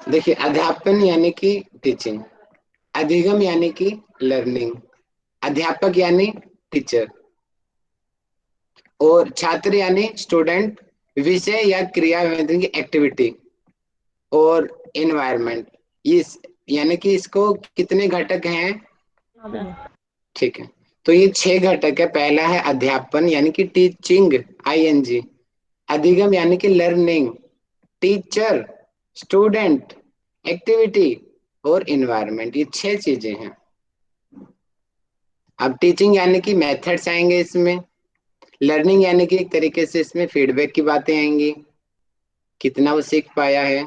देखिए, अध्यापन यानी कि टीचिंग, अधिगम यानी कि लर्निंग, अध्यापक यानी टीचर, और छात्र यानी स्टूडेंट, विषय या क्रिया की एक्टिविटी, और एनवायरनमेंट। इस यानी कि इसको कितने घटक हैं? ठीक है, तो ये 6 घटक है। पहला है अध्यापन यानी कि टीचिंग, आईएनजी। अधिगम यानी कि लर्निंग, टीचर, स्टूडेंट, एक्टिविटी और इन्वायरमेंट। ये 6 चीजें हैं। अब टीचिंग यानी कि मेथड्स आएंगे इसमें। लर्निंग यानी कि एक तरीके से इसमें फीडबैक की बातें आएंगी, कितना वो सीख पाया है।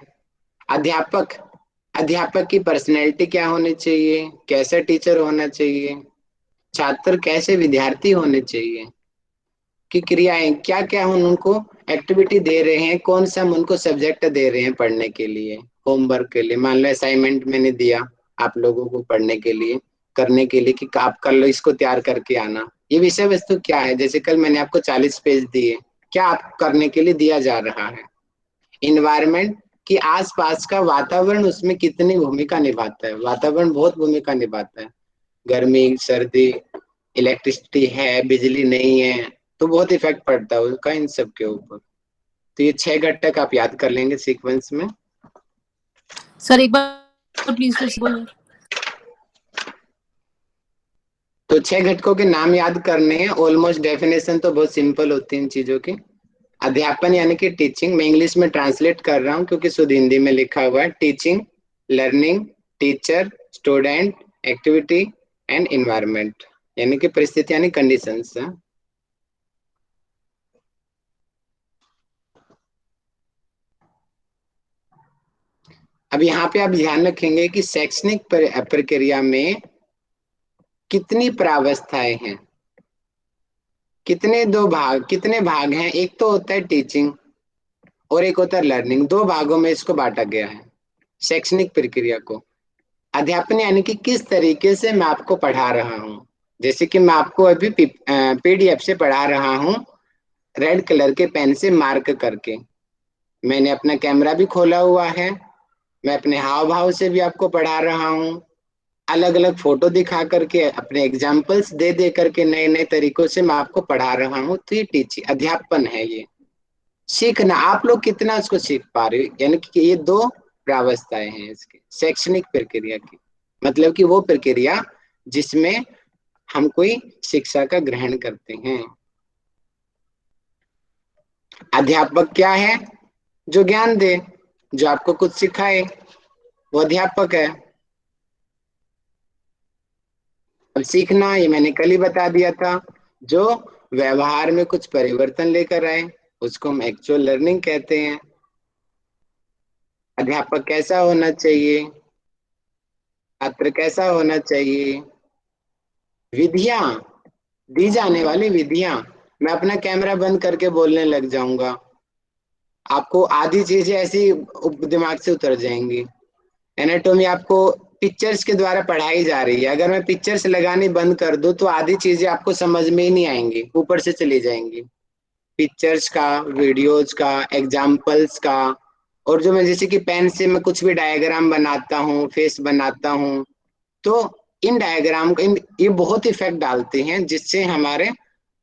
अध्यापक, अध्यापक की पर्सनैलिटी क्या होनी चाहिए, कैसा टीचर होना चाहिए, छात्र कैसे विद्यार्थी होने चाहिए, की क्रियाएं क्या क्या हम उनको एक्टिविटी दे रहे हैं, कौन सा हम उनको सब्जेक्ट दे रहे हैं पढ़ने के लिए, होमवर्क के लिए। मान लो असाइनमेंट मैंने दिया आप लोगों को पढ़ने के लिए, करने के लिए कि आप कर लो, इसको तैयार करके आना। ये विषय वस्तु क्या है? जैसे कल मैंने आपको 40 पेज दिए, क्या आप करने के लिए दिया जा रहा है। इन्वायरमेंट, कि आसपास का वातावरण उसमें कितनी भूमिका निभाता है। वातावरण बहुत भूमिका निभाता है। गर्मी, सर्दी, इलेक्ट्रिसिटी है, बिजली नहीं है, तो बहुत इफेक्ट पड़ता है उसका इन सब के ऊपर। तो ये 6 घटक आप याद कर लेंगे सीक्वेंस में। सर एक बार प्लीज फिर से बोलिए। तो 6 घटकों के नाम याद करने हैं। ऑलमोस्ट डेफिनेशन तो बहुत सिंपल होती है इन चीजों की। अध्यापन यानी कि टीचिंग, मैं इंग्लिश में ट्रांसलेट कर रहा हूँ क्योंकि शुद्ध हिंदी में लिखा हुआ है। Teaching, learning, teacher, student, activity and environment, यानी कि परिस्थिति यानी कंडीशंस। अब यहाँ पे आप ध्यान रखेंगे कि शैक्षणिक प्रक्रिया में कितनी प्रावस्थाएं हैं, कितने भाग हैं। एक तो होता है टीचिंग और एक होता है लर्निंग। 2 भागों में इसको बांटा गया है शैक्षणिक प्रक्रिया को। अध्यापन यानी कि किस तरीके से मैं आपको पढ़ा रहा हूँ। जैसे कि मैं आपको अभी पीडीएफ से पढ़ा रहा हूँ, रेड कलर के पेन से मार्क करके। मैंने अपना कैमरा भी खोला हुआ है, मैं अपने हाव भाव से भी आपको पढ़ा रहा हूँ, अलग अलग फोटो दिखा करके, अपने एग्जाम्पल्स दे दे करके, नए नए तरीकों से मैं आपको पढ़ा रहा हूँ। तो ये टीचिंग, अध्यापन है। ये सीखना, आप लोग कितना उसको सीख पा रहे हो, यानी कि ये 2 प्रावस्थाएं हैं इसकी शैक्षणिक प्रक्रिया की। मतलब कि वो प्रक्रिया जिसमें हम कोई शिक्षा का ग्रहण करते हैं। अध्यापक क्या है? जो ज्ञान दे, जो आपको कुछ सिखाए, वो अध्यापक है। अब सीखना, ये मैंने कल ही बता दिया था, जो व्यवहार में कुछ परिवर्तन लेकर आए, उसको हम एक्चुअल लर्निंग कहते हैं। अध्यापक कैसा होना चाहिए, छात्र कैसा होना चाहिए, विधियां, दी जाने वाली विधियां। मैं अपना कैमरा बंद करके बोलने लग जाऊंगा, आपको आधी चीजें ऐसी दिमाग से उतर जाएंगी। एनाटॉमी आपको पिक्चर्स के द्वारा पढ़ाई जा रही है, अगर मैं पिक्चर्स लगानी बंद कर दूं तो आधी चीजें आपको समझ में ही नहीं आएंगी, ऊपर से चली जाएंगी। पिक्चर्स का, वीडियोज का, एग्जाम्पल्स का, और जो मैं जैसे कि पेन से मैं कुछ भी डायग्राम बनाता हूँ, फेस बनाता हूँ, तो इन डायग्राम इन ये बहुत इफेक्ट डालते हैं, जिससे हमारे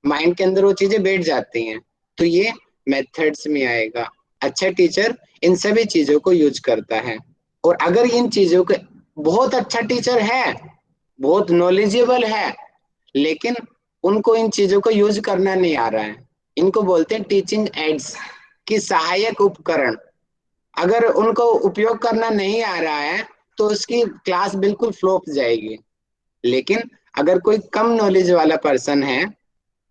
माइंड के अंदर वो चीजें बैठ जाती हैं। तो ये मेथड्स में आएगा। अच्छा टीचर इन सभी चीजों को यूज करता है। और अगर इन चीजों के, बहुत अच्छा टीचर है, बहुत नॉलेजेबल है, लेकिन उनको इन चीजों को यूज करना नहीं आ रहा है, इनको बोलते हैं टीचिंग एड्स, की सहायक उपकरण। अगर उनको उपयोग करना नहीं आ रहा है तो उसकी क्लास बिल्कुल फ्लॉप जाएगी। लेकिन अगर कोई कम नॉलेज वाला पर्सन है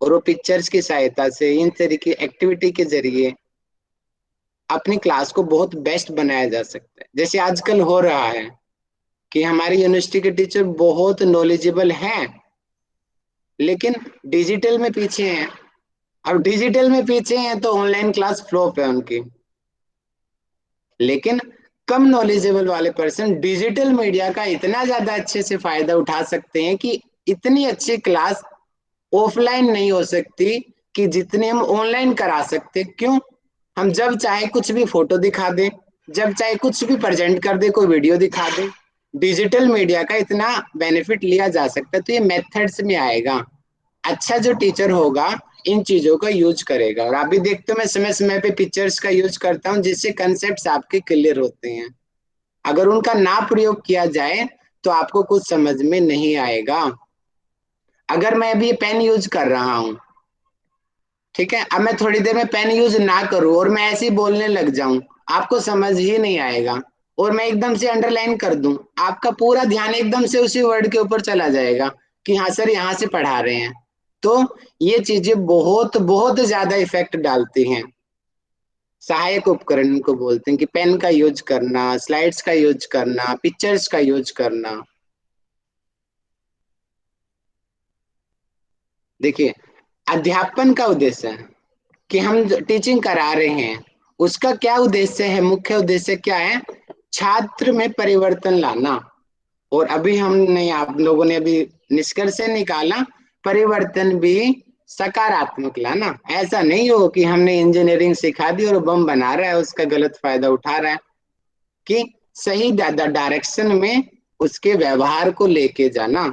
और वो पिक्चर्स की सहायता से, इन तरीके एक्टिविटी के जरिए अपनी क्लास को बहुत बेस्ट बनाया जा सकता है। जैसे आजकल हो रहा है कि हमारी यूनिवर्सिटी के टीचर बहुत नॉलेजेबल हैं, लेकिन डिजिटल में पीछे हैं। अब डिजिटल में पीछे हैं तो ऑनलाइन क्लास फ्लॉप है उनकी। लेकिन कम नॉलेजेबल वाले पर्सन डिजिटल मीडिया का इतना ज्यादा अच्छे से फायदा उठा सकते हैं कि इतनी अच्छी क्लास ऑफलाइन नहीं हो सकती कि जितने हम ऑनलाइन करा सकते। क्यों? हम जब चाहे कुछ भी फोटो दिखा दें, जब चाहे कुछ भी प्रेजेंट कर दे, कोई वीडियो दिखा दे। डिजिटल मीडिया का इतना बेनिफिट लिया जा सकता है, तो ये मेथड्स में आएगा। अच्छा जो टीचर होगा इन चीजों का यूज करेगा। और आप भी देखते हो मैं समय समय पे पिक्चर्स का यूज करता हूँ, जिससे कंसेप्ट आपके क्लियर होते हैं। अगर उनका ना प्रयोग किया जाए तो आपको कुछ समझ में नहीं आएगा। अगर मैं अभी पेन यूज कर रहा हूँ, ठीक है, अब मैं थोड़ी देर में पेन यूज ना करूं और मैं ऐसे ही बोलने लग जाऊं, आपको समझ ही नहीं आएगा। और मैं एकदम से अंडरलाइन कर दूं, आपका पूरा ध्यान एकदम से उसी वर्ड के ऊपर चला जाएगा कि हाँ सर यहाँ से पढ़ा रहे हैं। तो ये चीजें बहुत बहुत ज्यादा इफेक्ट डालती हैं। सहायक उपकरण को बोलते हैं कि पेन का यूज करना, स्लाइड्स का यूज करना, पिक्चर्स का यूज करना। देखिए, अध्यापन का उद्देश्य है कि हम जो टीचिंग करा रहे हैं उसका क्या उद्देश्य है, मुख्य उद्देश्य क्या है? छात्र में परिवर्तन लाना। और अभी हमने, आप लोगों ने अभी निष्कर्ष से निकाला, परिवर्तन भी सकारात्मक लाना। ऐसा नहीं हो कि हमने इंजीनियरिंग सिखा दी और बम बना रहा है, उसका गलत फायदा उठा रहा है। कि सही डायरेक्शन में उसके व्यवहार को लेके जाना।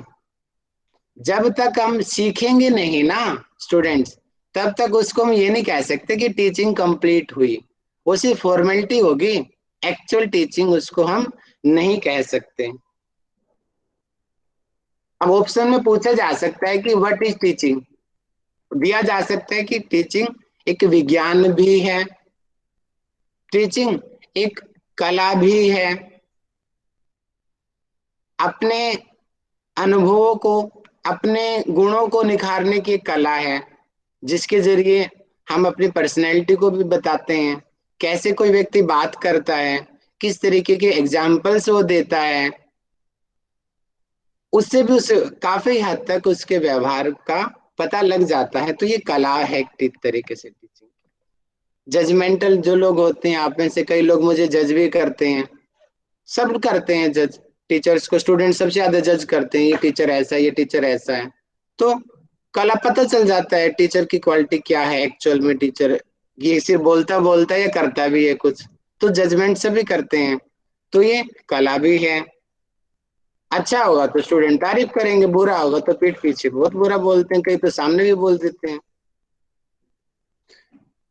जब तक हम सीखेंगे नहीं ना स्टूडेंट्स, तब तक उसको हम ये नहीं कह सकते कि टीचिंग कंप्लीट हुई। वो सिर्फ फॉर्मेलिटी होगी, एक्चुअल टीचिंग उसको हम नहीं कह सकते। अब ऑप्शन में पूछा जा सकता है कि व्हाट इज टीचिंग। दिया जा सकता है कि टीचिंग एक विज्ञान भी है, टीचिंग एक कला भी है, अपने अनुभवों को, अपने गुणों को निखारने की कला है, जिसके जरिए हम अपनी पर्सनैलिटी को भी बताते हैं। कैसे कोई व्यक्ति बात करता है, किस तरीके के एग्जाम्पल्स वो देता है, उससे भी उस काफी हद तक उसके व्यवहार का पता लग जाता है। तो ये कला है एक तरीके से टीचिंग। जजमेंटल जो लोग होते हैं, आप में से कई लोग मुझे जज भी करते हैं, सब करते हैं जज। टीचर्स को स्टूडेंट सबसे ज्यादा जज करते हैं, ये टीचर ऐसा है, ये टीचर ऐसा है। तो कल अब पता चल जाता है टीचर की क्वालिटी क्या है एक्चुअल में। टीचर ये सिर्फ बोलता बोलता है या करता भी है कुछ, तो जजमेंट से भी करते हैं। तो ये कला भी है। अच्छा होगा तो स्टूडेंट तारीफ करेंगे, बुरा होगा तो पीठ पीछे बहुत बुरा बोलते हैं, कई तो सामने भी बोल देते हैं।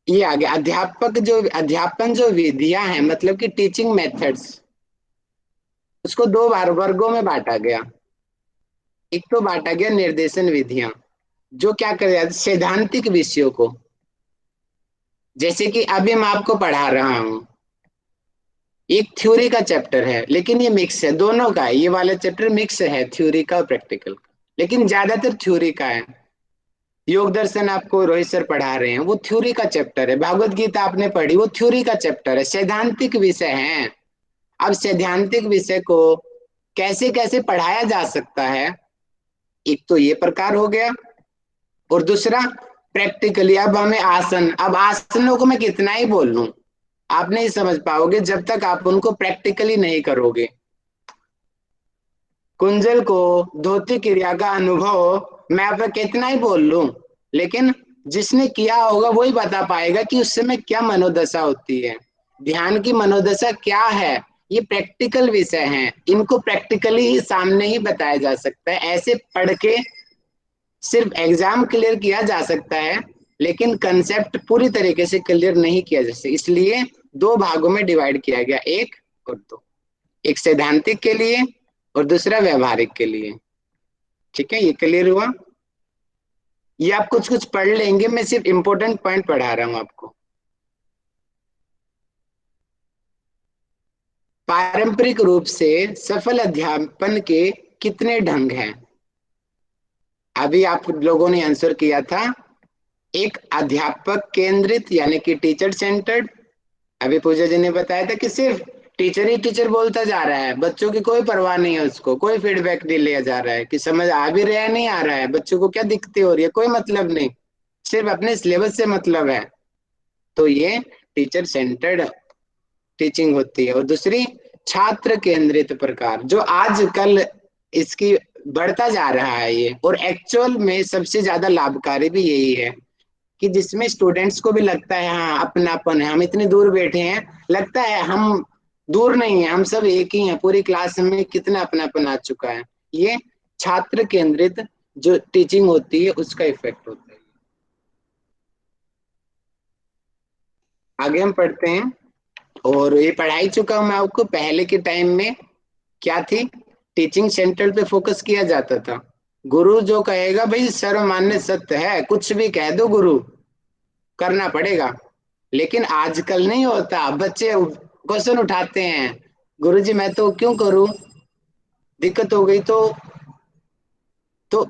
ये आगे अध्यापन जो विधियां हैं, मतलब कि टीचिंग मेथड्स, उसको दो बार वर्गों में बांटा गया। एक तो बांटा गया निर्देशन विधियां, जो क्या कर सैद्धांतिक विषयों को, जैसे कि अभी मैं आपको पढ़ा रहा हूं, एक थ्योरी का चैप्टर है लेकिन ये मिक्स है दोनों का। ये वाला चैप्टर मिक्स है थ्योरी का और प्रैक्टिकल का, लेकिन ज्यादातर थ्योरी का है। योग दर्शन आपको रोहित सर पढ़ा रहे हैं, वो थ्योरी का चैप्टर है। भागवत गीता आपने पढ़ी, वो थ्योरी का चैप्टर है, सैद्धांतिक विषय है। अब सैद्धांतिक विषय को कैसे कैसे पढ़ाया जा सकता है, एक तो ये प्रकार हो गया। और दूसरा प्रैक्टिकली, अब हमें आसन, अब आसनों को मैं कितना ही बोल लूं, आप नहीं समझ पाओगे जब तक आप उनको प्रैक्टिकली नहीं करोगे। कुंजल को धोती क्रिया का अनुभव मैं आप कितना ही बोल लूं, लेकिन जिसने किया होगा वही बता पाएगा कि उस समय क्या मनोदशा होती है, ध्यान की मनोदशा क्या है। ये प्रैक्टिकल विषय हैं, इनको प्रैक्टिकली ही सामने ही बताया जा सकता है। ऐसे पढ़ के सिर्फ एग्जाम क्लियर किया जा सकता है, लेकिन कंसेप्ट पूरी तरीके से क्लियर नहीं किया जा सकता। इसलिए दो भागों में डिवाइड किया गया, एक और दो, एक सैद्धांतिक के लिए और दूसरा व्यवहारिक के लिए। ठीक है, ये क्लियर हुआ? ये आप कुछ कुछ पढ़ लेंगे, मैं सिर्फ इंपॉर्टेंट पॉइंट पढ़ा रहा हूं आपको। पारंपरिक रूप से सफल अध्यापन के कितने ढंग हैं? अभी आप लोगों ने आंसर किया था, एक अध्यापक केंद्रित यानी कि टीचर सेंटर्ड। अभी पूजा जी ने बताया था कि सिर्फ टीचर ही टीचर बोलता जा रहा है, बच्चों की कोई परवाह नहीं है, उसको कोई फीडबैक नहीं लिया जा रहा है कि समझ आ भी रहा है नहीं आ रहा है, बच्चों को क्या दिक्कतें हो रही है, कोई मतलब नहीं, सिर्फ अपने सिलेबस से मतलब है। तो ये टीचर सेंटर्ड टीचिंग होती है। और दूसरी छात्र केंद्रित प्रकार, जो आजकल इसकी बढ़ता जा रहा है ये, और एक्चुअल में सबसे ज्यादा लाभकारी भी यही है कि जिसमें स्टूडेंट्स को भी लगता है हाँ अपनापन है, हम इतनी दूर बैठे हैं, लगता है हम दूर नहीं है, हम सब एक ही हैं, पूरी क्लास में कितना अपनापन आ चुका है। ये छात्र केंद्रित जो टीचिंग होती है उसका इफेक्ट होता है। आगे हम पढ़ते हैं। और ये पढ़ाई चुका हूं मैं आपको, पहले के टाइम में क्या थी, टीचिंग सेंटर पे फोकस किया जाता था। गुरु जो कहेगा भाई सर्वमान्य सत्य है, कुछ भी कह दो गुरु, करना पड़ेगा। लेकिन आजकल नहीं होता, बच्चे क्वेश्चन उठाते हैं, गुरुजी मैं तो क्यों करूं, दिक्कत हो गई तो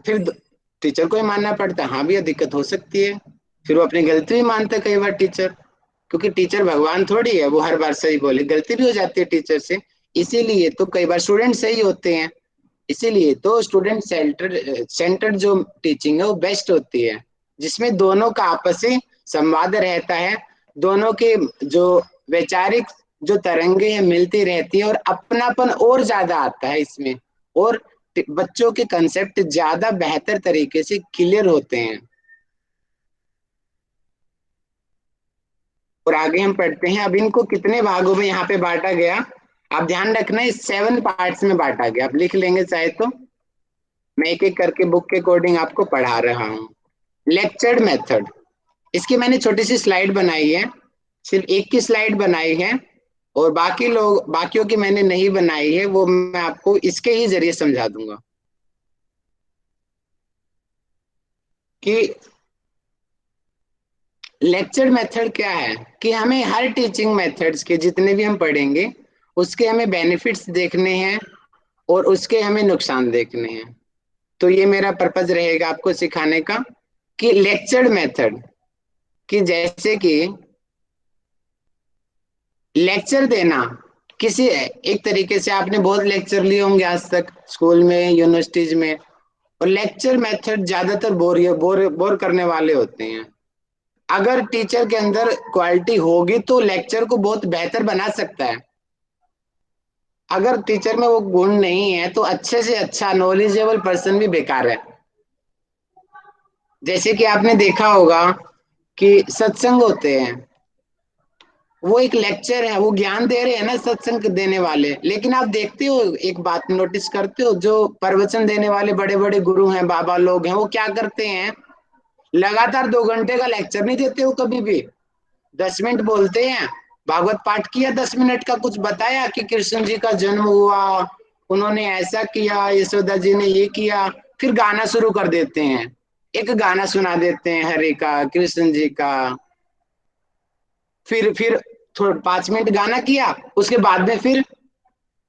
फिर टीचर को ही मानना पड़ता है, हाँ भैया दिक्कत हो सकती है। फिर वो अपनी गलती भी मानता है कई बार टीचर, क्योंकि टीचर भगवान थोड़ी है वो हर बार सही बोले, गलती भी हो जाती है टीचर से। इसीलिए तो कई बार स्टूडेंट सही होते हैं। इसीलिए तो स्टूडेंट सेंटर जो टीचिंग है वो बेस्ट होती है, जिसमें दोनों का आपसी संवाद रहता है, दोनों के जो वैचारिक जो तरंगे हैं मिलती रहती है, और अपनापन और ज्यादा आता है इसमें, और बच्चों के कंसेप्ट ज्यादा बेहतर तरीके से क्लियर होते हैं। और आगे हम पढ़ते हैं। अब इनको कितने भागों में यहाँ पे बांटा गया, आप ध्यान रखना, इस 7 पार्ट्स में बांटा गया, आप लिख लेंगे चाहे तो। मैं एक एक करके बुक के अकॉर्डिंग आपको पढ़ा रहा हूँ। लेक्चर्ड मेथड, इसकी मैंने छोटी सी स्लाइड बनाई है, सिर्फ एक की स्लाइड बनाई है, और बाकी लोग बाकियों की मैंने नहीं बनाई है, वो मैं आपको इसके ही जरिए समझा दूंगा कि लेक्चर मेथड क्या है। कि हमें हर टीचिंग मेथड्स के जितने भी हम पढ़ेंगे उसके हमें बेनिफिट्स देखने हैं और उसके हमें नुकसान देखने हैं। तो ये मेरा पर्पज रहेगा आपको सिखाने का कि लेक्चर्ड मेथड, कि जैसे कि लेक्चर देना, किसी एक तरीके से आपने बहुत लेक्चर लिए होंगे आज तक स्कूल में यूनिवर्सिटीज में, और लेक्चर मेथड ज्यादातर बोर बोर बोर करने वाले होते हैं। अगर टीचर के अंदर क्वालिटी होगी तो लेक्चर को बहुत बेहतर बना सकता है। अगर टीचर में वो गुण नहीं है तो अच्छे से अच्छा नॉलेजेबल पर्सन भी बेकार है। जैसे कि आपने देखा होगा कि सत्संग होते हैं, वो एक लेक्चर है, वो ज्ञान दे रहे हैं ना सत्संग देने वाले, लेकिन आप देखते हो, एक बात नोटिस करते हो, जो प्रवचन देने वाले बड़े बड़े गुरु हैं, बाबा लोग हैं, वो क्या करते हैं, लगातार 2 घंटे का लेक्चर नहीं देते हो कभी भी। 10 मिनट बोलते हैं, भागवत पाठ किया, 10 मिनट का कुछ बताया कि कृष्ण जी का जन्म हुआ, उन्होंने ऐसा किया, यशोदा जी ने ये किया, फिर गाना शुरू कर देते हैं, एक गाना सुना देते हैं हरे का, कृष्ण जी का। फिर थोड़ा 5 मिनट गाना किया, उसके बाद में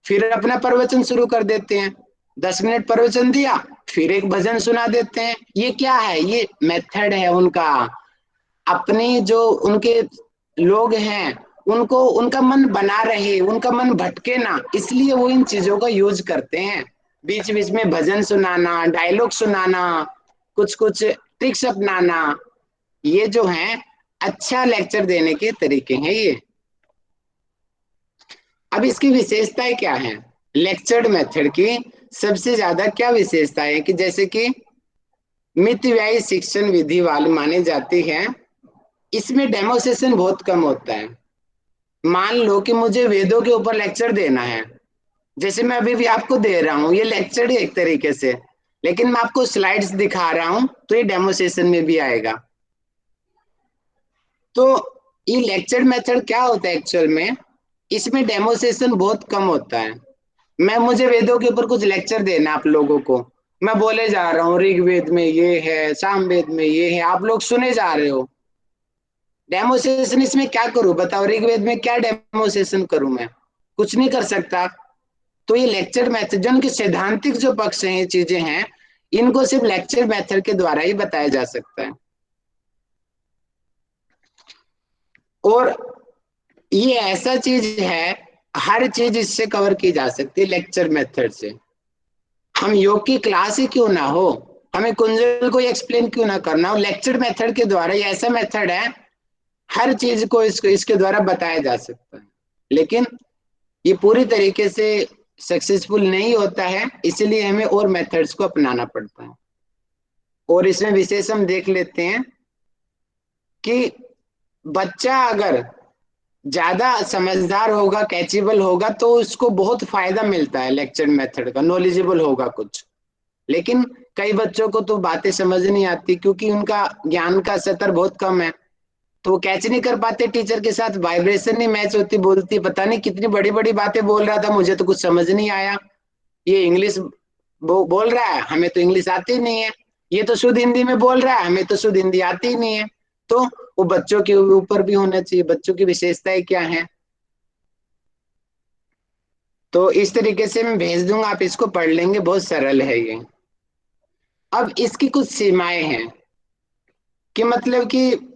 फिर अपना प्रवचन शुरू कर देते हैं। 10 मिनट प्रवचन दिया, फिर एक भजन सुना देते हैं। ये क्या है, ये मेथड है उनका, अपने जो उनके लोग हैं उनको उनका मन बना रहे, उनका मन भटके ना, इसलिए वो इन चीजों का यूज करते हैं। बीच बीच में भजन सुनाना, डायलॉग सुनाना, कुछ कुछ ट्रिक्स अपनाना, ये जो है अच्छा लेक्चर देने के तरीके हैं ये। अब इसकी विशेषताएं क्या है, लेक्चर्ड मेथड की सबसे ज्यादा क्या विशेषता है, कि जैसे कि मितव्ययी शिक्षण विधि वाली मानी जाती है, इसमें डेमोसेशन बहुत कम होता है। मान लो कि मुझे वेदों के ऊपर लेक्चर देना है, जैसे मैं अभी भी आपको दे रहा हूँ, ये लेक्चर ही एक तरीके से, लेकिन मैं आपको स्लाइड्स दिखा रहा हूँ तो ये डेमोसेशन में भी आएगा। तो ये लेक्चर मेथड क्या होता है एक्चुअल में, इसमें डेमोसेशन बहुत कम होता है। मुझे वेदों के ऊपर कुछ लेक्चर देना आप लोगों को, मैं बोले जा रहा हूँ ऋग्वेद में ये है, सामवेद में ये है, आप लोग सुने जा रहे हो। डेमोसेशन इसमें क्या करूं बताओ, ऋग्वेद में क्या डेमोसेशन करूं मैं, कुछ नहीं कर सकता। तो ये लेक्चर मेथड जो उनके सैद्धांतिक जो पक्ष हैं, ये चीजें हैं, इनको सिर्फ लेक्चर मेथड के द्वारा ही बताया जा सकता है। और ये ऐसा चीज है, हर चीज इससे कवर की जा सकती है लेक्चर मेथड से। हम योग की क्लास ही क्यों ना हो, हमें कुंजल को एक्सप्लेन क्यों ना करना हो, लेक्चर मेथड के द्वारा, ये ऐसा मेथड है हर चीज को इसके द्वारा बताया जा सकता है। लेकिन ये पूरी तरीके से सक्सेसफुल नहीं होता है, इसलिए हमें और मेथड्स को अपनाना पड़ता है। और इसमें विशेष हम देख लेते हैं कि बच्चा अगर ज्यादा समझदार होगा, कैचेबल होगा, तो उसको बहुत फायदा मिलता है लेक्चर मेथड का, नॉलेजेबल होगा कुछ। लेकिन कई बच्चों को तो बातें समझ नहीं आती क्योंकि उनका ज्ञान का स्तर बहुत कम है, तो वो कैच नहीं कर पाते, टीचर के साथ वाइब्रेशन नहीं मैच होती, बोलती पता नहीं कितनी बड़ी बड़ी बातें बोल रहा था, मुझे तो कुछ समझ नहीं आया। ये इंग्लिश बोल रहा है, हमें तो इंग्लिश आती ही नहीं है। ये तो शुद्ध हिंदी में बोल रहा है, हमें तो शुद्ध हिंदी आती ही नहीं है। तो वो बच्चों के ऊपर भी होना चाहिए, बच्चों की विशेषताएं क्या है। तो इस तरीके से मैं भेज दूंगा, आप इसको पढ़ लेंगे, बहुत सरल है ये। अब इसकी कुछ सीमाएं हैं कि मतलब कि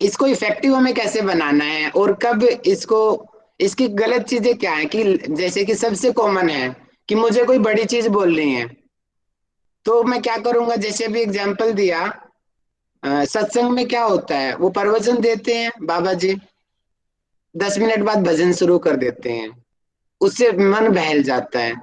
इसको इफेक्टिव हमें कैसे बनाना है और कब इसको, इसकी गलत चीजें क्या है कि जैसे कि सबसे कॉमन है कि मुझे कोई बड़ी चीज बोलनी है, तो मैं क्या करूंगा, जैसे अभी एग्जाम्पल दिया, सत्संग में क्या होता है, वो प्रवचन देते हैं बाबा जी, 10 मिनट बाद भजन शुरू कर देते हैं, उससे मन बहल जाता है।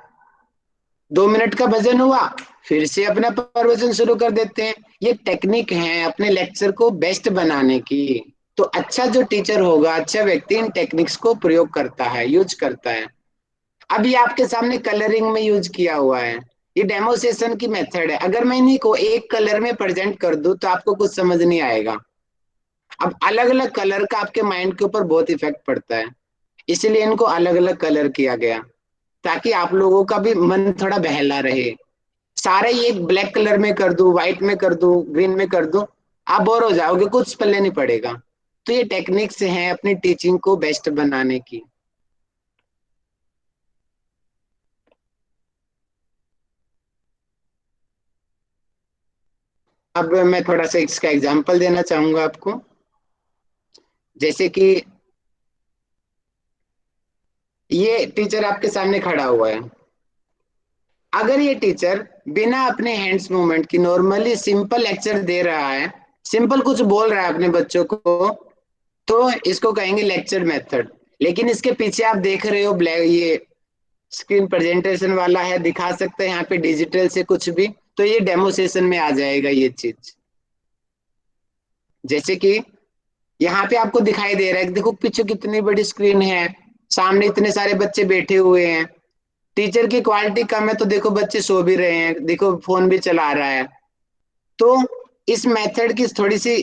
2 मिनट का भजन हुआ, फिर से अपना प्रवचन शुरू कर देते हैं। ये टेक्निक है अपने लेक्चर को बेस्ट बनाने की। तो अच्छा जो टीचर होगा, अच्छा व्यक्ति इन टेक्निक्स को प्रयोग करता है, यूज करता है। अभी आपके सामने कलरिंग में यूज किया हुआ है, ये डेमोसेशन की मेथड है। अगर मैं इन्हीं को एक कलर में प्रेजेंट कर दूं तो आपको कुछ समझ नहीं आएगा। अब अलग अलग कलर का आपके माइंड के ऊपर बहुत इफेक्ट पड़ता है, इसलिए इनको अलग अलग कलर किया गया, ताकि आप लोगों का भी मन थोड़ा बहला रहे। सारे ही एक ब्लैक कलर में कर दूं, व्हाइट में कर दूं, ग्रीन में कर दूं, आप बोर हो जाओगे, कुछ पल्ले नहीं पड़ेगा। तो ये टेक्निक्स हैं अपनी टीचिंग को बेस्ट बनाने की। अब मैं थोड़ा सा इसका एग्जांपल देना चाहूंगा आपको। जैसे कि ये टीचर आपके सामने खड़ा हुआ है, अगर ये टीचर बिना अपने हैंड्स मूवमेंट की नॉर्मली सिंपल लेक्चर दे रहा है, सिंपल कुछ बोल रहा है अपने बच्चों को, तो इसको कहेंगे लेक्चर मेथड। लेकिन इसके पीछे आप देख रहे हो ब्लैक, ये स्क्रीन प्रेजेंटेशन वाला है, दिखा सकते हैं यहाँ पे डिजिटल से कुछ भी, तो ये डेमोसेशन में आ जाएगा ये चीज। जैसे कि यहाँ पे आपको दिखाई दे रहा है, देखो पीछे कितनी बड़ी स्क्रीन है, सामने इतने सारे बच्चे बैठे हुए हैं। टीचर की क्वालिटी कम है तो देखो बच्चे सो भी रहे हैं, देखो फोन भी चला रहा है। तो इस मेथड की थोड़ी सी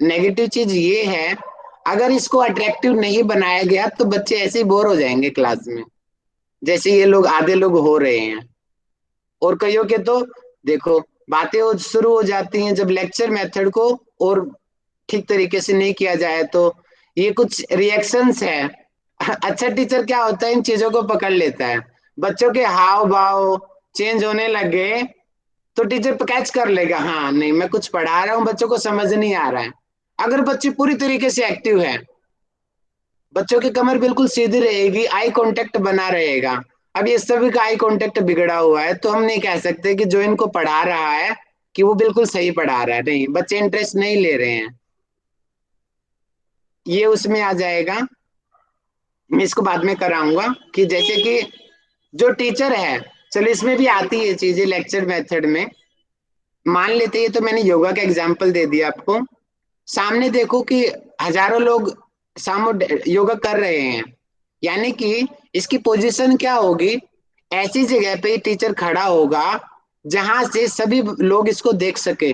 नेगेटिव चीज ये है, अगर इसको अट्रैक्टिव नहीं बनाया गया तो बच्चे ऐसे ही बोर हो जाएंगे क्लास में, जैसे ये लोग आधे लोग हो रहे हैं। और कईयों के तो देखो बातें शुरू हो जाती हैं जब लेक्चर मेथड को और ठीक तरीके से नहीं किया जाए तो। ये कुछ रिएक्शंस है। अच्छा टीचर क्या होता है, इन चीजों को पकड़ लेता है। बच्चों के हाव भाव चेंज होने लगे तो टीचर कैच कर लेगा, हाँ नहीं मैं कुछ पढ़ा रहा हूँ, बच्चों को समझ नहीं आ रहा है। अगर बच्चे पूरी तरीके से एक्टिव है, बच्चों की कमर बिल्कुल सीधी रहेगी, आई कांटेक्ट बना रहेगा। अब ये सभी का आई कांटेक्ट बिगड़ा हुआ है, तो हम नहीं कह सकते कि जो इनको पढ़ा रहा है कि वो बिल्कुल सही पढ़ा रहा है, नहीं, बच्चे इंटरेस्ट नहीं ले रहे हैं, ये उसमें आ जाएगा। मैं इसको बाद में कराऊंगा कि जैसे कि जो टीचर है, चलो इसमें भी आती है चीजें लेक्चर मेथड में। मान लेते हैं, तो मैंने योगा का एग्जांपल दे दिया आपको। सामने देखो कि हजारों लोग सामने योगा कर रहे हैं, यानी कि इसकी पोजीशन क्या होगी, ऐसी जगह पे टीचर खड़ा होगा जहां से सभी लोग इसको देख सके।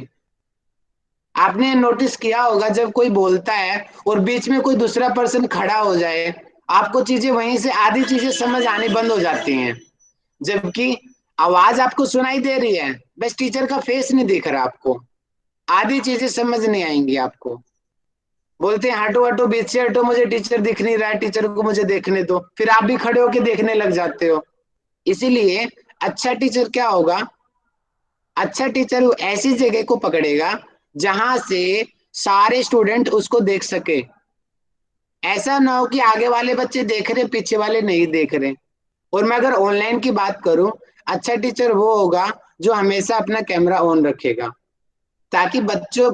आपने नोटिस किया होगा जब कोई बोलता है और बीच में कोई दूसरा पर्सन खड़ा हो जाए, आपको चीजें वहीं से आधी चीजें समझ आनी बंद हो जाती हैं, जबकि आवाज आपको सुनाई दे रही है, बस टीचर का फेस नहीं दिख रहा आपको, आधी चीजें समझ नहीं आएंगी आपको। बोलते हैं हटो हटो, बीच से हटो, मुझे टीचर दिख नहीं रहा है, टीचर को मुझे देखने दो, फिर आप भी खड़े होके देखने लग जाते हो। इसीलिए अच्छा टीचर क्या होगा, अच्छा टीचर वो ऐसी जगह को पकड़ेगा जहां से सारे स्टूडेंट उसको देख सके। ऐसा ना हो कि आगे वाले बच्चे देख रहे पीछे वाले नहीं देख रहे। और मैं अगर ऑनलाइन की बात करूं, अच्छा टीचर वो होगा जो हमेशा अपना कैमरा ऑन रखेगा, ताकि बच्चों,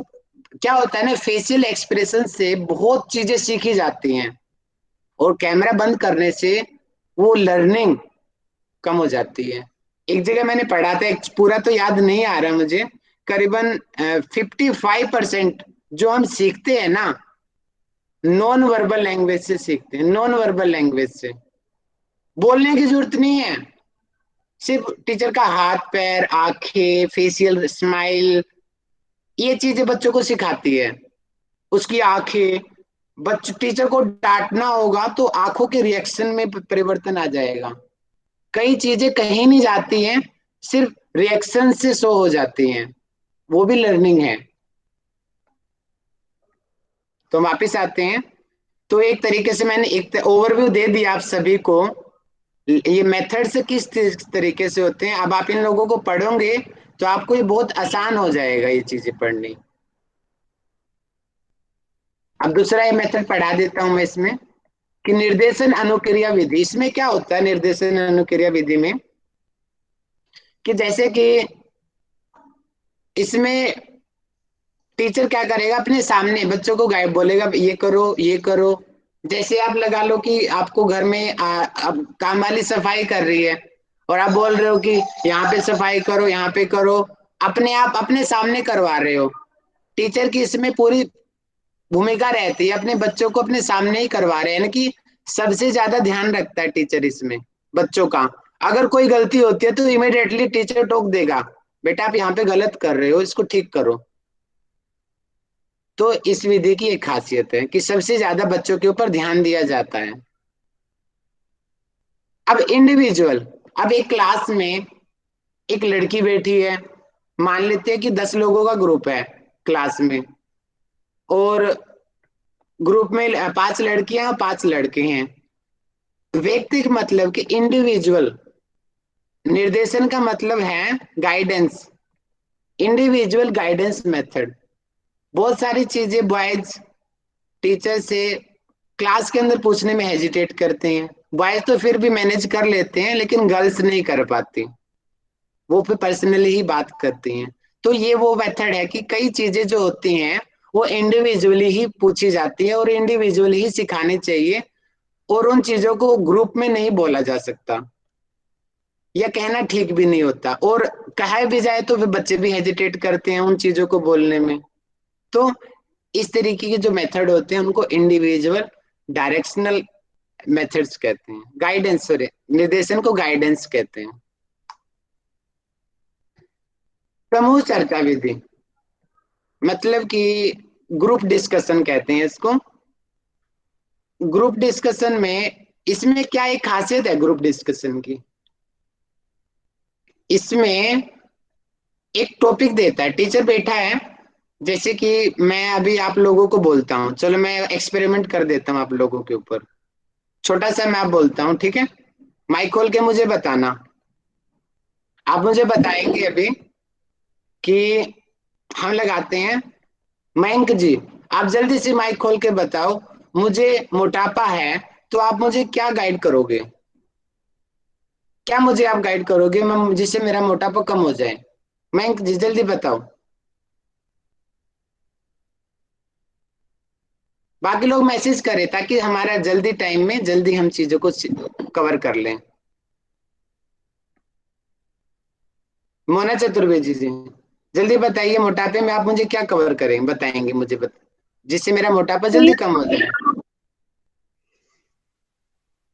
क्या होता है ना, फेशियल एक्सप्रेशन से बहुत चीजें सीखी जाती हैं, और कैमरा बंद करने से वो लर्निंग कम हो जाती है। एक जगह मैंने पढ़ा था, एक पूरा तो याद नहीं आ रहा मुझे, करीबन 55% जो हम सीखते हैं ना, नॉन वर्बल लैंग्वेज से सीखते हैं, नॉन वर्बल लैंग्वेज से। बोलने की जरूरत नहीं है, सिर्फ टीचर का हाथ पैर आंखें फेशियल स्माइल, ये चीजें बच्चों को सिखाती है। उसकी आंखें, बच्चों टीचर को डांटना होगा तो आंखों के रिएक्शन में परिवर्तन आ जाएगा। कई चीजें कहीं नहीं जाती हैं, सिर्फ रिएक्शन से शो हो जाती हैं, वो भी लर्निंग है। तो वापिस आते हैं। तो एक तरीके से मैंने एक ओवरव्यू दे दिया आप सभी को, ये मेथड्स किस तरीके से होते हैं। अब आप इन लोगों को पढ़ोगे तो आपको ये बहुत आसान हो जाएगा ये चीजें पढ़नी। अब दूसरा ये मेथड पढ़ा देता हूं मैं इसमें, कि निर्देशन अनुक्रिया विधि। इसमें क्या होता है निर्देशन अनुक्रिया विधि में, कि जैसे कि इसमें टीचर क्या करेगा, अपने सामने बच्चों को गाइड बोलेगा ये करो ये करो। जैसे आप लगा लो कि आपको घर में अब काम वाली सफाई कर रही है और आप बोल रहे हो कि यहाँ पे सफाई करो यहाँ पे करो, अपने आप अपने सामने करवा रहे हो। टीचर की इसमें पूरी भूमिका रहती है, अपने बच्चों को अपने सामने ही करवा रहे हैं, यानी कि सबसे ज्यादा ध्यान रखता है टीचर इसमें बच्चों का। अगर कोई गलती होती है तो इमिडिएटली टीचर टोक देगा, बेटा आप यहाँ पे गलत कर रहे हो, इसको ठीक करो। तो इस विधि की एक खासियत है कि सबसे ज्यादा बच्चों के ऊपर ध्यान दिया जाता है। अब इंडिविजुअल, अब एक क्लास में एक लड़की बैठी है, मान लेते हैं कि 10 लोगों का ग्रुप है क्लास में, और ग्रुप में 5 लड़कियां और 5 लड़के हैं। व्यक्तिगत मतलब कि इंडिविजुअल, निर्देशन का मतलब है गाइडेंस, इंडिविजुअल गाइडेंस मेथड। बहुत सारी चीजें बॉयज टीचर से क्लास के अंदर पूछने में हेजिटेट करते हैं। बॉयज तो फिर भी मैनेज कर लेते हैं, लेकिन गर्ल्स नहीं कर पाती, वो फिर पर्सनली ही बात करती हैं। तो ये वो मेथड है कि कई चीजें जो होती हैं वो इंडिविजुअली ही पूछी जाती है और इंडिविजुअली ही सिखानी चाहिए, और उन चीजों को ग्रुप में नहीं बोला जा सकता, या कहना ठीक भी नहीं होता, और कहा भी जाए तो फिर बच्चे भी हेजिटेट करते हैं उन चीजों को बोलने में। तो इस तरीके के जो मेथड होते हैं उनको इंडिविजुअल डायरेक्शनल मेथड्स कहते हैं, गाइडेंस, सॉरी निर्देशन को गाइडेंस कहते हैं। समूह चर्चा विधि मतलब कि ग्रुप डिस्कशन कहते हैं इसको। ग्रुप डिस्कशन में इसमें क्या एक खासियत है ग्रुप डिस्कशन की, इसमें एक टॉपिक देता है, टीचर बैठा है। जैसे कि मैं अभी आप लोगों को बोलता हूँ, चलो मैं एक्सपेरिमेंट कर देता हूँ आप लोगों के ऊपर, छोटा सा मैं बोलता हूँ, ठीक है। माइक खोल के मुझे बताना, आप मुझे बताएंगे अभी कि हम लगाते हैं, मयंक जी आप जल्दी से माइक खोल के बताओ, मुझे मोटापा है तो आप मुझे क्या गाइड करोगे, क्या मुझे आप गाइड करोगे मैं जिससे मेरा मोटापा कम हो जाए। मयंक जी जल्दी बताओ, बाकी लोग मैसेज करें ताकि हमारा जल्दी टाइम में जल्दी हम चीजों को कवर कर लें। मोना चतुर्वेदी जी जल्दी बताइए, मोटापे में आप मुझे क्या कवर करें बताएंगे मुझे जिससे मेरा मोटापा जल्दी कम हो जाए।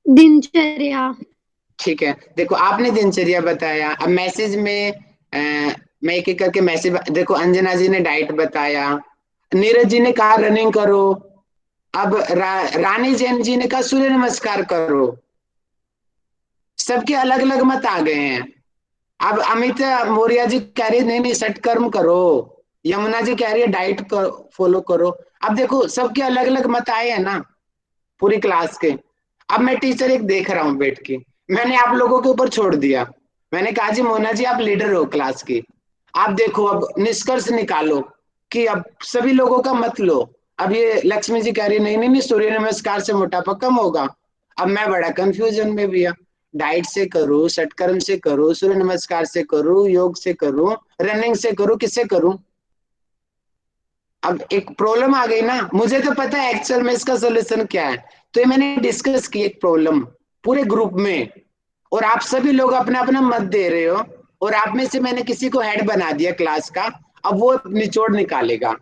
दिनचर्या। ठीक है, देखो आपने दिनचर्या बताया, अब मैसेज में मैं एक एक करके मैसेज देखो, अंजना जी ने डाइट बताया, नीरज जी ने कहा रनिंग करो, अब रानी जैन जी ने कहा सूर्य नमस्कार करो। सबके अलग अलग मत आ गए हैं। अब अमिता मौर्य जी कह रही है नहीं नहीं सटकर्म करो, यमुना जी कह रही है डाइट फॉलो करो। अब देखो सबके अलग अलग मत आए हैं ना पूरी क्लास के। अब मैं टीचर एक देख रहा हूँ बैठ के, मैंने आप लोगों के ऊपर छोड़ दिया, मैंने कहा जी मोना जी आप लीडर हो क्लास की, आप देखो अब निष्कर्ष निकालो कि अब सभी लोगों का मत लो। अब ये लक्ष्मी जी कह रही है नहीं नहीं नहीं सूर्य नमस्कार से मोटापा कम होगा। अब मैं बड़ा कंफ्यूजन में भी है, डाइट से करूँ षटकर्म से करूँ सूर्य नमस्कार से करूँ योग से करूँ रनिंग से करूँ किससे करूँ। अब एक प्रॉब्लम आ गई ना, मुझे तो पता है एक्चुअल में इसका सोल्यूशन क्या है। तो ये मैंने डिस्कस की एक प्रॉब्लम पूरे ग्रुप में, और आप सभी लोग अपना अपना मत दे रहे हो, और आप में से मैंने किसी को हेड बना दिया क्लास का, अब वो निचोड़ निकालेगा।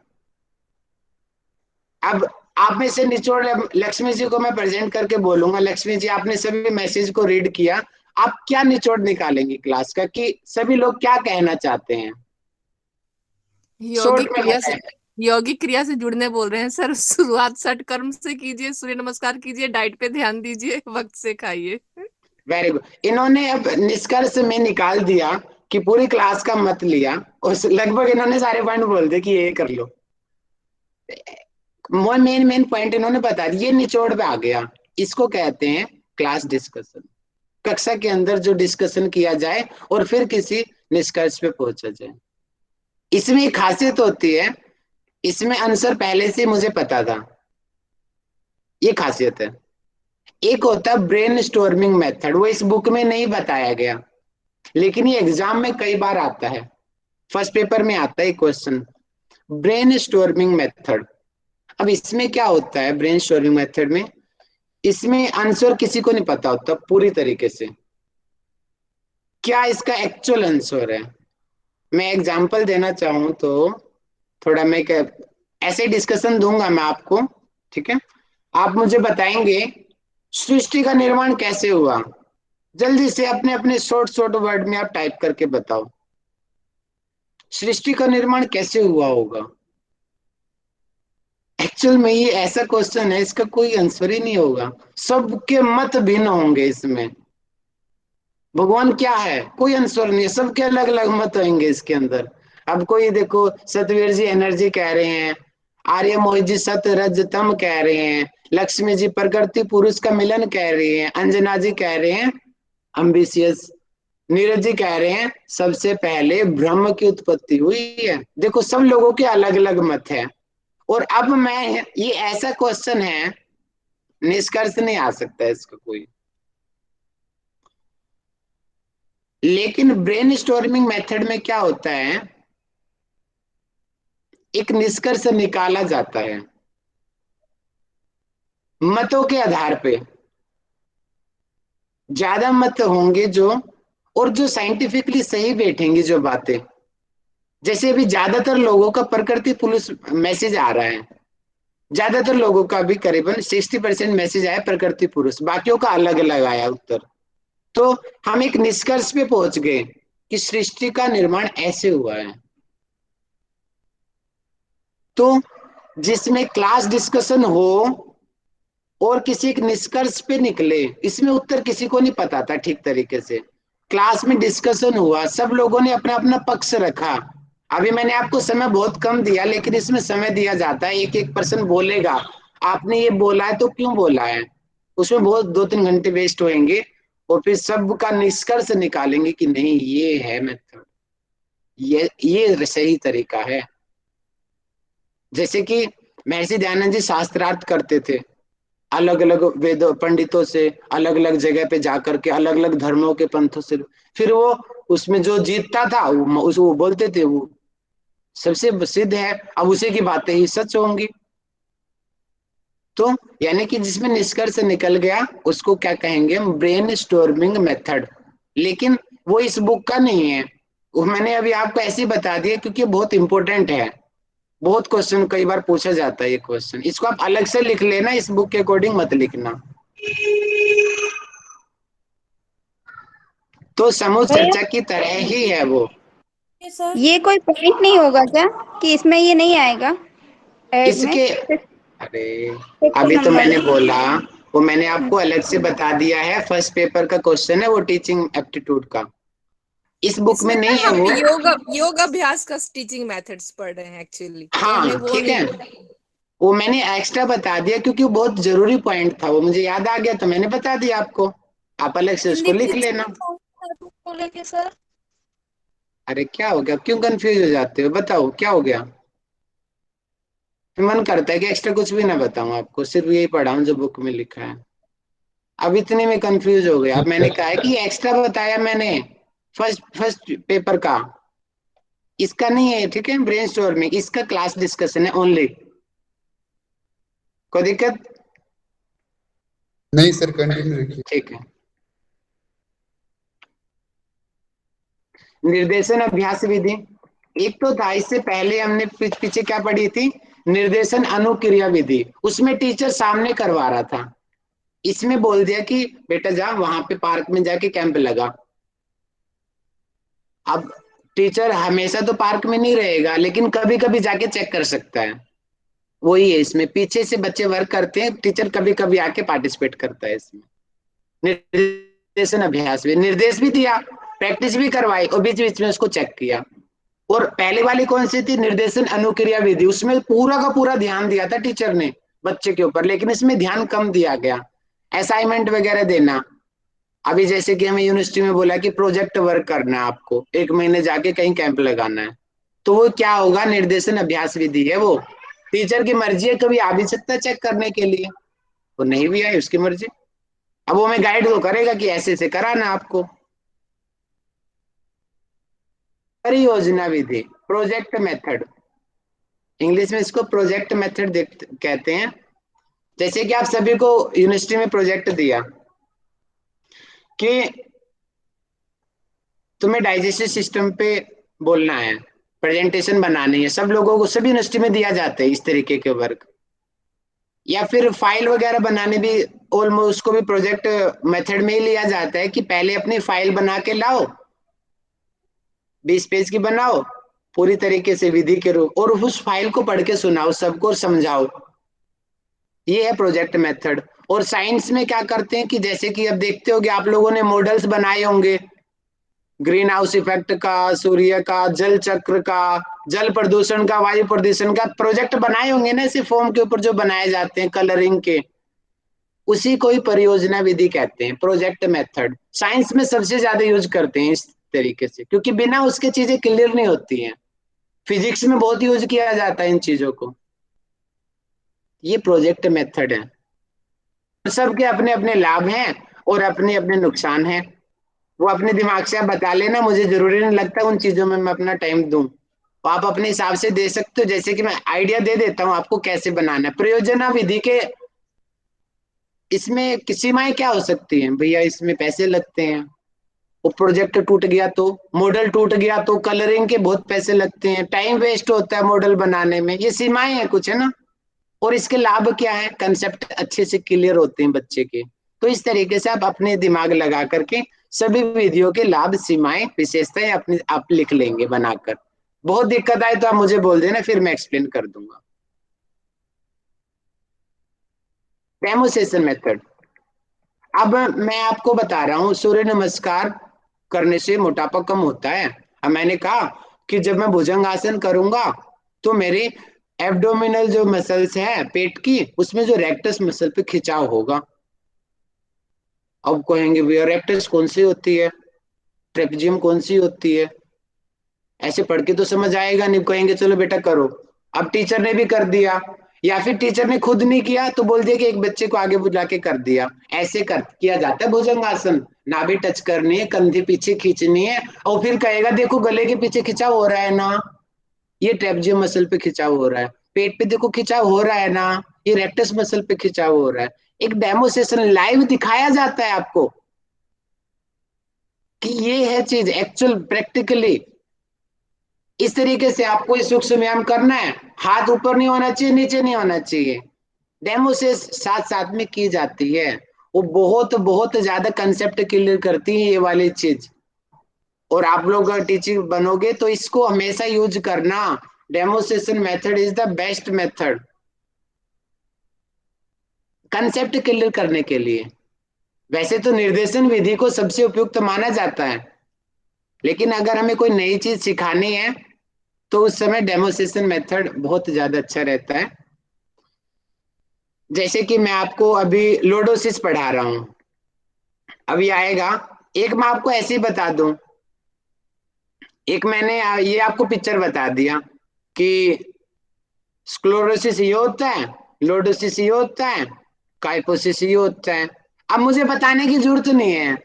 अब आप में से निचोड़ लक्ष्मी जी को मैं प्रेजेंट करके बोलूंगा, लक्ष्मी जी आपने सभी मैसेज को रीड किया, आप क्या निचोड़ निकालेंगी क्लास का, कि सभी लोग क्या कहना चाहते हैं, शॉर्ट यौगिक में क्रिया से, बताएं। यौगिक क्रिया से जुड़ने बोल रहे हैं सर। शुरुआत षट कर्म से कीजिए, सूर्य नमस्कार कीजिए, डाइट पे ध्यान दीजिए, वक्त से खाइए। Very good. इन्होंने अब निष्कर्ष में निकाल दिया कि पूरी क्लास का मत लिया, और लगभग इन्होंने सारे पॉइंट बोल दिए कि ये कर लो। मेन मेन पॉइंट इन्होंने बता दिए, ये निचोड़ पे आ गया। इसको कहते हैं क्लास डिस्कशन। कक्षा के अंदर जो डिस्कशन किया जाए और फिर किसी निष्कर्ष पे पहुंचा जाए। इसमें एक खासियत होती है, इसमें आंसर पहले से मुझे पता था, ये खासियत है। एक होता है ब्रेन स्टॉर्मिंग मेथड, वो इस बुक में नहीं बताया गया, लेकिन ये एग्जाम में कई बार आता है। फर्स्ट पेपर में आता है क्वेश्चन, ब्रेन स्टॉर्मिंग मेथड। अब इसमें क्या होता है ब्रेन स्टॉर्मिंग मेथड में, इसमें आंसर किसी को नहीं पता होता पूरी तरीके से, क्या इसका एक्चुअल आंसर है। मैं एग्जांपल देना चाहूं तो, थोड़ा मैं ऐसे डिस्कशन दूंगा मैं आपको, ठीक है। आप मुझे बताएंगे सृष्टि का निर्माण कैसे हुआ, जल्दी से अपने अपने शॉर्ट शॉर्ट वर्ड में आप टाइप करके बताओ, सृष्टि का निर्माण कैसे हुआ होगा। एक्चुअल में ये ऐसा क्वेश्चन है, इसका कोई आंसर ही नहीं होगा, सबके मत भिन्न होंगे इसमें। भगवान क्या है, कोई आंसर नहीं है, सबके अलग अलग मत होंगे इसके अंदर। अब कोई देखो, सतवीर जी एनर्जी कह रहे हैं, आर्य मोहित जी सत रज तम कह रहे हैं, लक्ष्मी जी प्रकृति पुरुष का मिलन कह रही हैं, अंजना जी कह रहे हैं अम्बिशियस, नीरज जी कह रहे हैं सबसे पहले ब्रह्म की उत्पत्ति हुई है। देखो सब लोगों के अलग अलग मत है। और अब मैं, ये ऐसा क्वेश्चन है, निष्कर्ष नहीं आ सकता इसका कोई। लेकिन ब्रेन स्टॉर्मिंग मेथड में क्या होता है, एक निष्कर्ष निकाला जाता है मतों के आधार पे। ज्यादा मत होंगे जो, और जो साइंटिफिकली सही बैठेंगी जो बातें, जैसे अभी ज्यादातर लोगों का प्रकृति पुरुष मैसेज आ रहा है, ज्यादातर लोगों का भी करीबन 60% मैसेज आया प्रकृति पुरुष, बाकियों का अलग अलग आया उत्तर। तो हम एक निष्कर्ष पे पहुंच गए कि सृष्टि का निर्माण ऐसे हुआ है। तो जिसमें क्लास डिस्कशन हो और किसी एक निष्कर्ष पे निकले, इसमें उत्तर किसी को नहीं पता था ठीक तरीके से। क्लास में डिस्कशन हुआ, सब लोगों ने अपना अपना पक्ष रखा। अभी मैंने आपको समय बहुत कम दिया, लेकिन इसमें समय दिया जाता है, एक एक पर्सन बोलेगा, आपने ये बोला है तो क्यों बोला है, उसमें बहुत 2-3 घंटे वेस्ट होंगे। और फिर सबका निष्कर्ष निकालेंगे कि नहीं ये है मेथड, ये सही तरीका है। जैसे कि महर्षि दयानंद जी शास्त्रार्थ करते थे, अलग अलग वेद पंडितों से, अलग अलग जगह पे जाकर के, अलग अलग धर्मों के पंथों से, फिर वो उसमें जो जीतता था वो बोलते थे वो सबसे सिद्ध है, अब उसी की बातें ही सच होंगी। तो यानी कि जिसमें निष्कर्ष निकल गया उसको क्या कहेंगे हम, ब्रेन स्टॉर्मिंग मेथड। लेकिन वो इस बुक का नहीं है, वो मैंने अभी आपको ऐसे ही बता दिया क्योंकि बहुत इंपॉर्टेंट है। बहुत क्वेश्चन कई बार पूछा जाता है ये क्वेश्चन, इसको आप अलग से लिख लेना, इस बुक के अकॉर्डिंग मत लिखना। तो समूह भैया चर्चा की तरह ही है वो। ये कोई पॉइंट नहीं होगा क्या कि इसमें ये नहीं आएगा ऐड में इसके, अरे सेक्शन अभी तो नंबर। मैंने बोला, वो मैंने आपको अलग से बता दिया है, फर्स्ट पेपर का क्वेश्चन है वो, टीचिंग एप्टीट्यूड का, इस बुक में इसमें ना नहीं है हम वो। योग अभ्यास का टीचिंग मेथड्स पढ़ रहे हैं एक्चुअली, तो हमें हाँ वो ठीक है, नहीं। वो मैंने एक्स्ट्रा बता दिया क्योंकि वो बहुत जरूरी पॉइंट था, वो मुझे याद आ गया तो मैंने बता दिया आपको, आप अलग से उसको लिख लेना। बोलेंगे सर। अरे क्या हो गया, क्यों कंफ्यूज हो जाते हो, बताओ क्या हो गया। मन करता है कि एक्स्ट्रा कुछ भी ना बताऊं आपको, सिर्फ यही पढ़ाऊं जो बुक में लिखा है। अब इतने में कंफ्यूज हो गया, अब मैंने कहा है कि एक्स्ट्रा बताया मैंने फर्स्ट फर्स्ट पेपर का, इसका नहीं है, ठीक है। ब्रेनस्टॉर्मिंग इसका क्लास डिस्कशन है ओनली, कोई दिक्कत नहीं सर, कंटिन्यू रखिए। ठीक है। निर्देशन अभ्यास विधि एक तो था, इससे पहले हमने पीछे क्या पढ़ी थी, निर्देशन अनुक्रिया विधि, उसमें टीचर सामने करवा रहा था। इसमें बोल दिया कि बेटा जा वहां पे पार्क में जाके कैंप लगा। अब टीचर हमेशा तो पार्क में नहीं रहेगा, लेकिन कभी कभी जाके चेक कर सकता है। वही है, इसमें पीछे से बच्चे वर्क करते हैं, टीचर कभी कभी आके पार्टिसिपेट करता है इसमें। निर्देशन अभ्यास भी, निर्देश भी दिया, प्रैक्टिस भी करवाई और बीच बीच में उसको चेक किया। और पहले वाली कौन सी थी, निर्देशन अनुक्रिया विधि, उसमें पूरा का पूरा ध्यान दिया था टीचर ने बच्चे के ऊपर, लेकिन इसमें ध्यान कम दिया गया। असाइनमेंट वगैरह देना, अभी जैसे कि हमें यूनिवर्सिटी में बोला कि प्रोजेक्ट वर्क करना है, आपको 1 महीने जाके कहीं कैंप लगाना है, तो वो क्या होगा, निर्देशन अभ्यास विधि है। वो टीचर की मर्जी है, कभी आ भी सकता है चेक करने के लिए, वो नहीं भी आए उसकी मर्जी। अब वो हमें गाइड तो करेगा कि ऐसे से कराना आपको। परियोजना विधि, प्रोजेक्ट मेथड, इंग्लिश में इसको प्रोजेक्ट मेथड कहते हैं। जैसे कि आप सभी को यूनिवर्सिटी में प्रोजेक्ट दिया कि तुम्हें डाइजेस्टिव सिस्टम पे बोलना है, प्रेजेंटेशन बनानी है, सब लोगों को सभी यूनिवर्सिटी में दिया जाता है इस तरीके के वर्क। या फिर फाइल वगैरह बनाने भी ऑलमोस्ट उसको भी प्रोजेक्ट मेथड में ही लिया जाता है कि पहले अपनी फाइल बना के लाओ, 20 पेज की बनाओ पूरी तरीके से विधि के रूप, और उस फाइल को पढ़ के सुनाओ सबको और समझाओ। ये है प्रोजेक्ट मेथड। और साइंस में क्या करते हैं कि जैसे कि अब देखते होगे आप लोगों ने मॉडल्स बनाए होंगे, ग्रीन हाउस इफेक्ट का, सूर्य का, जल चक्र का, जल प्रदूषण का, वायु प्रदूषण का प्रोजेक्ट बनाए होंगे ना, इसी फॉर्म के ऊपर जो बनाए जाते हैं कलरिंग के, उसी को ही परियोजना विधि कहते हैं, प्रोजेक्ट मेथड। साइंस में सबसे ज्यादा यूज करते हैं इस तरीके से, क्योंकि बिना उसके चीजें क्लियर नहीं होती हैं। फिजिक्स में बहुत यूज किया जाता है इन चीजों को। ये प्रोजेक्ट मेथड है। सबके अपने अपने लाभ हैं और अपने अपने नुकसान हैं। वो अपने दिमाग से आप बता लेना, मुझे जरूरी नहीं लगता उन चीजों में मैं अपना टाइम दूं। तो आप अपने हिसाब से दे सकते हो, जैसे कि मैं आइडिया दे देता हूं आपको कैसे बनाना है। प्रयोजना विधि के इसमें सीमाएं क्या हो सकती हैं भैया, इसमें पैसे लगते हैं, वो प्रोजेक्ट टूट गया तो, मॉडल टूट गया तो, कलरिंग के बहुत पैसे लगते हैं, टाइम वेस्ट होता है मॉडल बनाने में, ये सीमाएं हैं कुछ, है ना। और इसके लाभ क्या है, कंसेप्ट अच्छे से क्लियर होते हैं बच्चे के। तो इस तरीके से आप अपने दिमाग लगा करके सभी विधियों के लाभ, सीमाएं, विशेषताएं अपने आप लिख लेंगे बनाकर। बहुत दिक्कत आए तो आप मुझे बोल देना, फिर मैं एक्सप्लेन कर दूंगा। डेमोसेशन मेथड, अब मैं आपको बता रहा हूँ सूर्य नमस्कार करने से मोटापा कम होता है। अब मैंने कहा कि जब मैं भुजंग आसन करूंगा तो मेरी एब्डोमिनल जो मसल्स है पेट की, उसमें जो रेक्टस मसल पे खिंचाव होगा। अब कहेंगे भैया रेक्टस कौन सी होती है, ट्रेपेजियम कौन सी होती है, ऐसे पढ़ के तो समझ आएगा नहीं। कहेंगे चलो बेटा करो, अब टीचर ने भी कर दिया, या फिर टीचर ने खुद नहीं किया तो बोल दिया कि एक बच्चे को आगे बुला के कर दिया। ऐसे कर किया जाता है भुजंगासन। नाभि टच करनी है, कंधे पीछे खींचनी है, और फिर कहेगा देखो गले के पीछे खिंचाव हो रहा है ना, ये ट्रेपेजियम मसल पे खिंचाव हो रहा है, पेट पे देखो खिंचाव हो रहा है ना, ये रेक्टस मसल पे खिंचाव हो रहा है। एक डेमो सेशन लाइव दिखाया जाता है आपको कि ये है चीज एक्चुअल प्रैक्टिकली। इस तरीके से आपको इस सूक्ष्म व्यायाम करना है, हाथ ऊपर नहीं होना चाहिए, नीचे नहीं होना चाहिए। डेमो से साथ साथ में की जाती है, वो बहुत बहुत ज्यादा कंसेप्ट क्लियर करती है ये वाली चीज। और आप लोग टीचिंग बनोगे तो इसको हमेशा यूज करना। Demonstration method is the best method concept clear करने के लिए। वैसे तो निर्देशन विधि को सबसे उपयुक्त माना जाता है, लेकिन अगर हमें कोई नई चीज सिखानी है तो उस समय डेमोस्ट्रेशन मेथड बहुत ज्यादा अच्छा रहता है। जैसे कि मैं आपको अभी लोडोसिस पढ़ा रहा हूं, अभी आएगा। एक मैं आपको ऐसे ही बता दूं, एक मैंने ये आपको पिक्चर बता दिया कि स्क्लेरोसिस ये होता है, लोडोसिस ये होता है, काइपोसिस ये होता है। अब मुझे बताने की जरूरत नहीं है,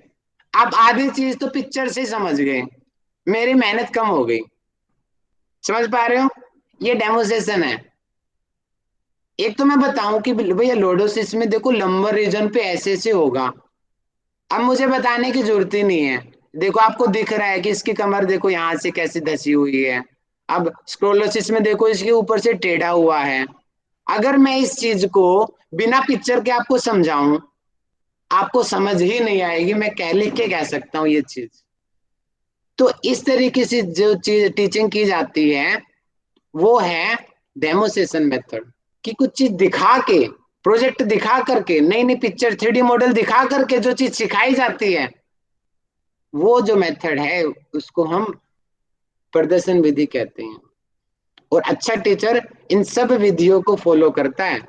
आप आधी चीज तो पिक्चर से समझ गए, मेरी मेहनत कम हो गई। समझ पा रहे हो, ये डेमोस्ट्रेशन है। एक तो मैं बताऊं कि भैया लोडोसिस में देखो लंबर रीजन पे ऐसे ऐसे होगा, अब मुझे बताने की जरूरत ही नहीं है। देखो आपको दिख रहा है कि इसकी कमर देखो यहाँ से कैसे धसी हुई है, अब स्क्रोलोसिस में देखो इसके ऊपर से टेढ़ा हुआ है। अगर मैं इस चीज को बिना पिक्चर के आपको समझाऊं, आपको समझ ही नहीं आएगी। मैं कह लिख के कह सकता हूँ ये चीज। तो इस तरीके से जो चीज टीचिंग की जाती है वो है डेमोसेशन मेथड, कि कुछ चीज दिखा के, प्रोजेक्ट दिखा करके, नई नई पिक्चर 3D मॉडल दिखा करके जो चीज सिखाई जाती है, वो जो मेथड है उसको हम प्रदर्शन विधि कहते हैं। और अच्छा टीचर इन सब विधियों को फॉलो करता है।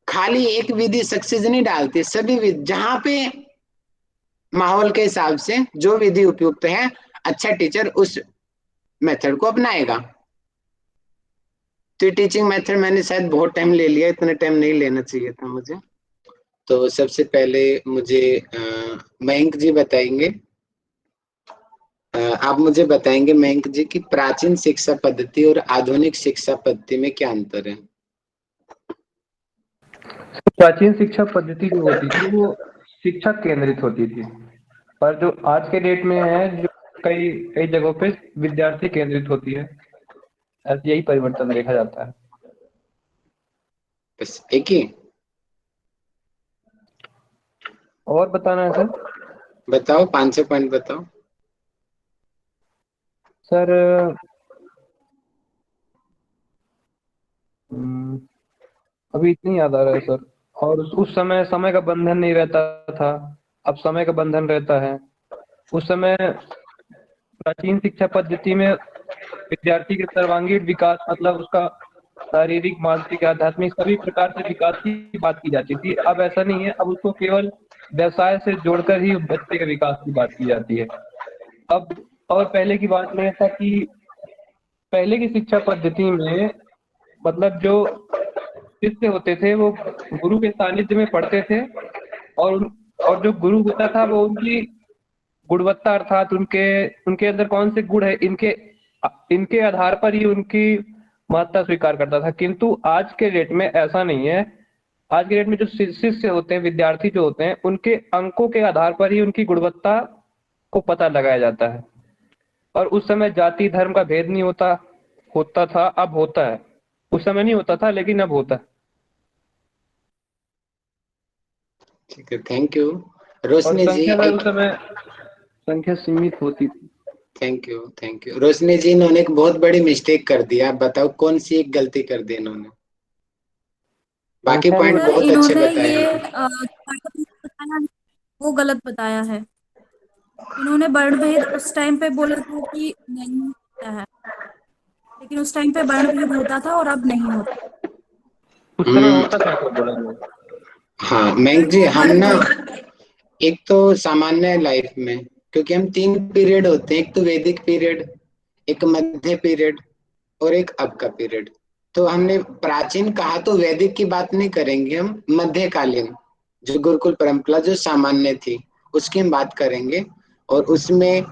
खाली एक विधि सक्सेस नहीं डालती, सभी विधि जहां पे माहौल के हिसाब से जो विधि उपयुक्त है, अच्छा टीचर उस मेथड को अपनाएगा। तो टीचिंग मेथड मैंने शायद बहुत टाइम ले लिया, इतना टाइम नहीं लेना चाहिए था मुझे। तो सबसे पहले मुझे मयंक जी बताएंगे। आप मुझे बताएंगे मयंक जी की प्राचीन शिक्षा पद्धति और आधुनिक शिक्षा पद्धति में क्या अंतर है। प्राचीन शिक्षा पद्धति जो होती थी वो शिक्षक केंद्रित होती थी, पर जो आज के डेट में है, जो कई कई जगहों पे विद्यार्थी केंद्रित होती है। यही परिवर्तन देखा जाता है। बस एक ही और बताना है सर? बताओ, 5-6 पॉइंट बताओ। सर अभी इतनी याद आ रहा है सर। और उस समय समय का बंधन नहीं रहता था, अब समय का बंधन रहता है। उस समय प्राचीन शिक्षा पद्धति में विद्यार्थी के सर्वांगीण विकास, मतलब उसका शारीरिक, मानसिक, आध्यात्मिक सभी प्रकार से विकास की बात की जाती थी। अब ऐसा नहीं है, अब उसको केवल व्यवसाय से जोड़कर ही बच्चे के विकास की बात की जाती है। अब और पहले की बात में ऐसा कि पहले की शिक्षा पद्धति में मतलब जो शिष्य होते थे वो गुरु के सानिध्य में पढ़ते थे, और और जो गुरु होता था वो उनकी गुणवत्ता, अर्थात उनके उनके अंदर कौन से गुण है, इनके इनके आधार पर ही उनकी महत्ता स्वीकार करता था। किंतु आज के डेट में ऐसा नहीं है। आज के डेट में जो शिष्य होते हैं, विद्यार्थी जो होते हैं, उनके अंकों के आधार पर ही उनकी गुणवत्ता को पता लगाया जाता है। और उस समय जाति धर्म का भेद नहीं होता होता था, अब होता है। उस समय नहीं होता था, लेकिन अब होता है। ठीक है, थैंक यू। और रोशनी जी संख्या उस समय संख्या सीमित होती थी। Thank you, thank you. Roshni ji, इन्होंने एक बहुत बड़ी मिस्टेक कर दी। आप बताओ कौन सी एक गलती कर दी इन्होंने। बाकी संख्या पॉइंट में सर बहुत अच्छे इन्होंने बताए ये आपने। बताया है, वो गलत बताया है। इन्होंने वर्ण भेद उस टाइम पे बोला था कि नहीं होता है, लेकिन उस टाइम पे वर्ण भेद होता था और अब नहीं होता। उस समय होता था, क्या बोला गया? हाँ सर मयंक जी, वो हम वर्ण ना भेद एक तो सामान्य लाइफ में, क्योंकि हम 3 पीरियड होते हैं, एक तो वैदिक पीरियड, एक मध्य पीरियड और एक अब का पीरियड। तो हमने प्राचीन कहा तो वैदिक की बात नहीं करेंगे, हम मध्यकालीन जो गुरुकुल परंपरा जो सामान्य थी उसकी हम बात करेंगे। और उसमें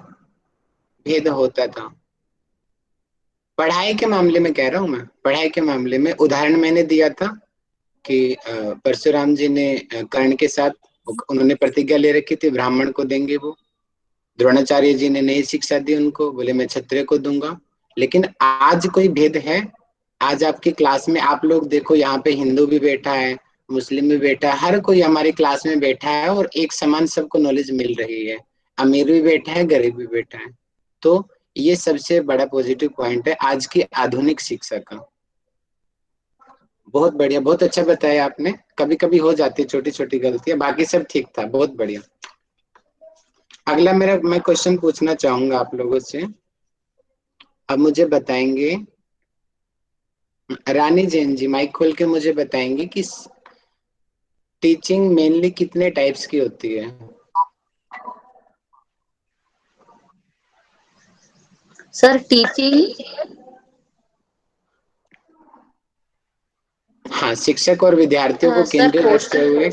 भेद होता था। पढ़ाई के मामले में कह रहा हूं मैं, पढ़ाई के मामले में उदाहरण मैंने दिया था कि परशुराम जी ने कर्ण के साथ उन्होंने प्रतिज्ञा ले रखी थी, ब्राह्मण को देंगे वो। द्रोणाचार्य जी ने नई शिक्षा दी उनको, बोले मैं क्षत्रिय को दूंगा। लेकिन आज कोई भेद है? आज आपकी क्लास में आप लोग देखो, यहाँ पे हिंदू भी बैठा है, मुस्लिम भी बैठा है, हर कोई हमारी क्लास में बैठा है और एक समान सबको नॉलेज मिल रही है। अमीर भी बैठा है, गरीब भी बैठा है। तो ये सबसे बड़ा पॉजिटिव पॉइंट है आज की आधुनिक शिक्षा का। बहुत बढ़िया, बहुत अच्छा बताया आपने। कभी कभी हो जाती है छोटी छोटी गलतियां, बाकी सब ठीक था, बहुत बढ़िया। अगला मैं क्वेश्चन पूछना चाहूंगा आप लोगों से। अब मुझे बताएंगे, रानी जैन जी माइक खोल के मुझे बताएंगे कि टीचिंग मेनली कितने टाइप्स की होती है। सर टीचिंग हाँ, शिक्षक और विद्यार्थियों को सर केंद्रित रखते पोर्शन हुए,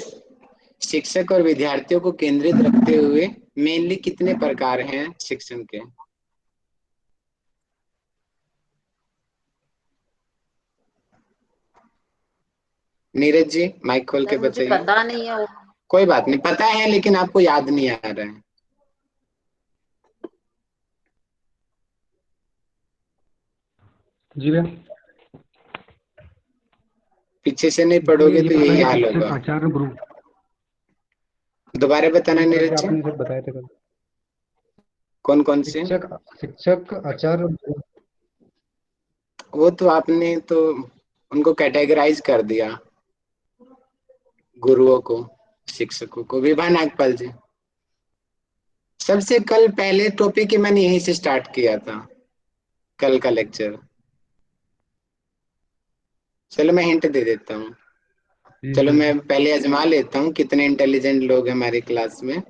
शिक्षक और विद्यार्थियों को केंद्रित रखते हुए मेनली कितने प्रकार हैं शिक्षण के। नीरज जी माइक खोल के सर मुझे बताइए। पता नहीं है। कोई बात नहीं, पता है लेकिन आपको याद नहीं आ रहा है। जी भैया। पीछे से नहीं ये पढ़ोगे तो यही बताइए हाल शिक्षक, होगा। आचार्य, गुरु। दोबारा बताना ये सर नीरज जी, आपने सब बताए थे कल। कौन कौन से? शिक्षक, शिक्षक, आचार्य, गुरु। वो तो आपने तो उनको कैटेगराइज कर दिया, गुरुओं को, शिक्षकों को। विभा नागपाल जी, सबसे कल पहले टॉपिक ही मैंने यहीं से स्टार्ट किया था, कल का लेक्चर। चलो मैं हिंट दे देता हूँ। जी चलो जी। मैं पहले आजमा लेता हूँ कितने इंटेलिजेंट लोग हैं हमारी क्लास में।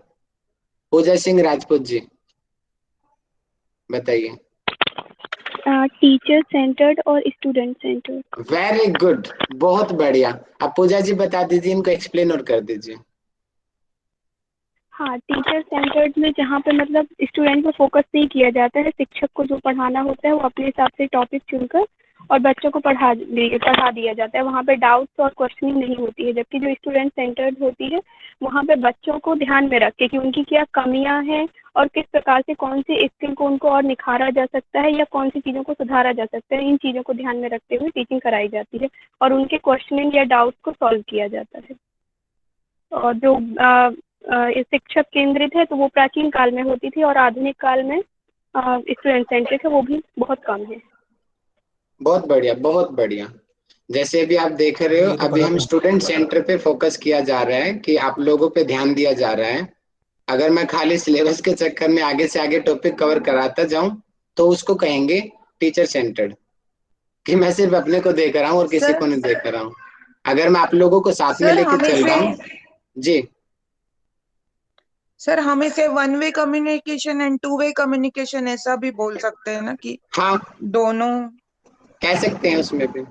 पूजा सिंह राजपूत जी, बताइए। टीचर सेंटर्ड और स्टूडेंट सेंटर्ड। वेरी गुड, बहुत बढ़िया। अब पूजा जी बता दीजिए, इनको एक्सप्लेन और कर दीजिए। हाँ, टीचर सेंटर्ड में जहाँ पे मतलब स्टूडेंट को फोकस नहीं किया जाता है, शिक्षक को जो पढ़ाना होता है वो अपने हिसाब से टॉपिक चुनकर और बच्चों को पढ़ा दिया जाता है। वहाँ पे डाउट्स और क्वेश्चनिंग नहीं होती है। जबकि जो स्टूडेंट सेंटर्ड होती है वहाँ पे बच्चों को ध्यान में रख के कि उनकी क्या कमियाँ हैं और किस प्रकार से कौन सी स्किल को उनको और निखारा जा सकता है या कौन सी चीज़ों को सुधारा जा सकता है, इन चीज़ों को ध्यान में रखते हुए टीचिंग कराई जाती है और उनके क्वेश्चनिंग या डाउट्स को सॉल्व किया जाता है। और जो शिक्षक केंद्रित है तो वो प्राचीन काल में होती थी और आधुनिक काल में स्टूडेंट सेंट्रिक है, वो भी बहुत कम है। बहुत बढ़िया, बहुत बढ़िया। जैसे अभी आप देख रहे हो, ये तो अभी पता हम था। स्टूडेंट सेंटर पे फोकस किया जा रहा है कि आप लोगों पे ध्यान दिया जा रहा है। अगर मैं खाली सिलेबस के चक्कर में आगे से आगे टॉपिक कवर कराता जाऊं तो उसको कहेंगे टीचर सेंटर्ड, कि मैं सिर्फ अपने को देख रहा हूं और किसी सर को नहीं देख रहा हूं। अगर मैं आप लोगों को साथ में सर लेके हम चल इसे रहा हूं। जी, सर हम इसे one way communication and two way communication ऐसा भी बोल सकते हैं ना कि हाँ, दोनों। कह सकते हैं। उसमें भी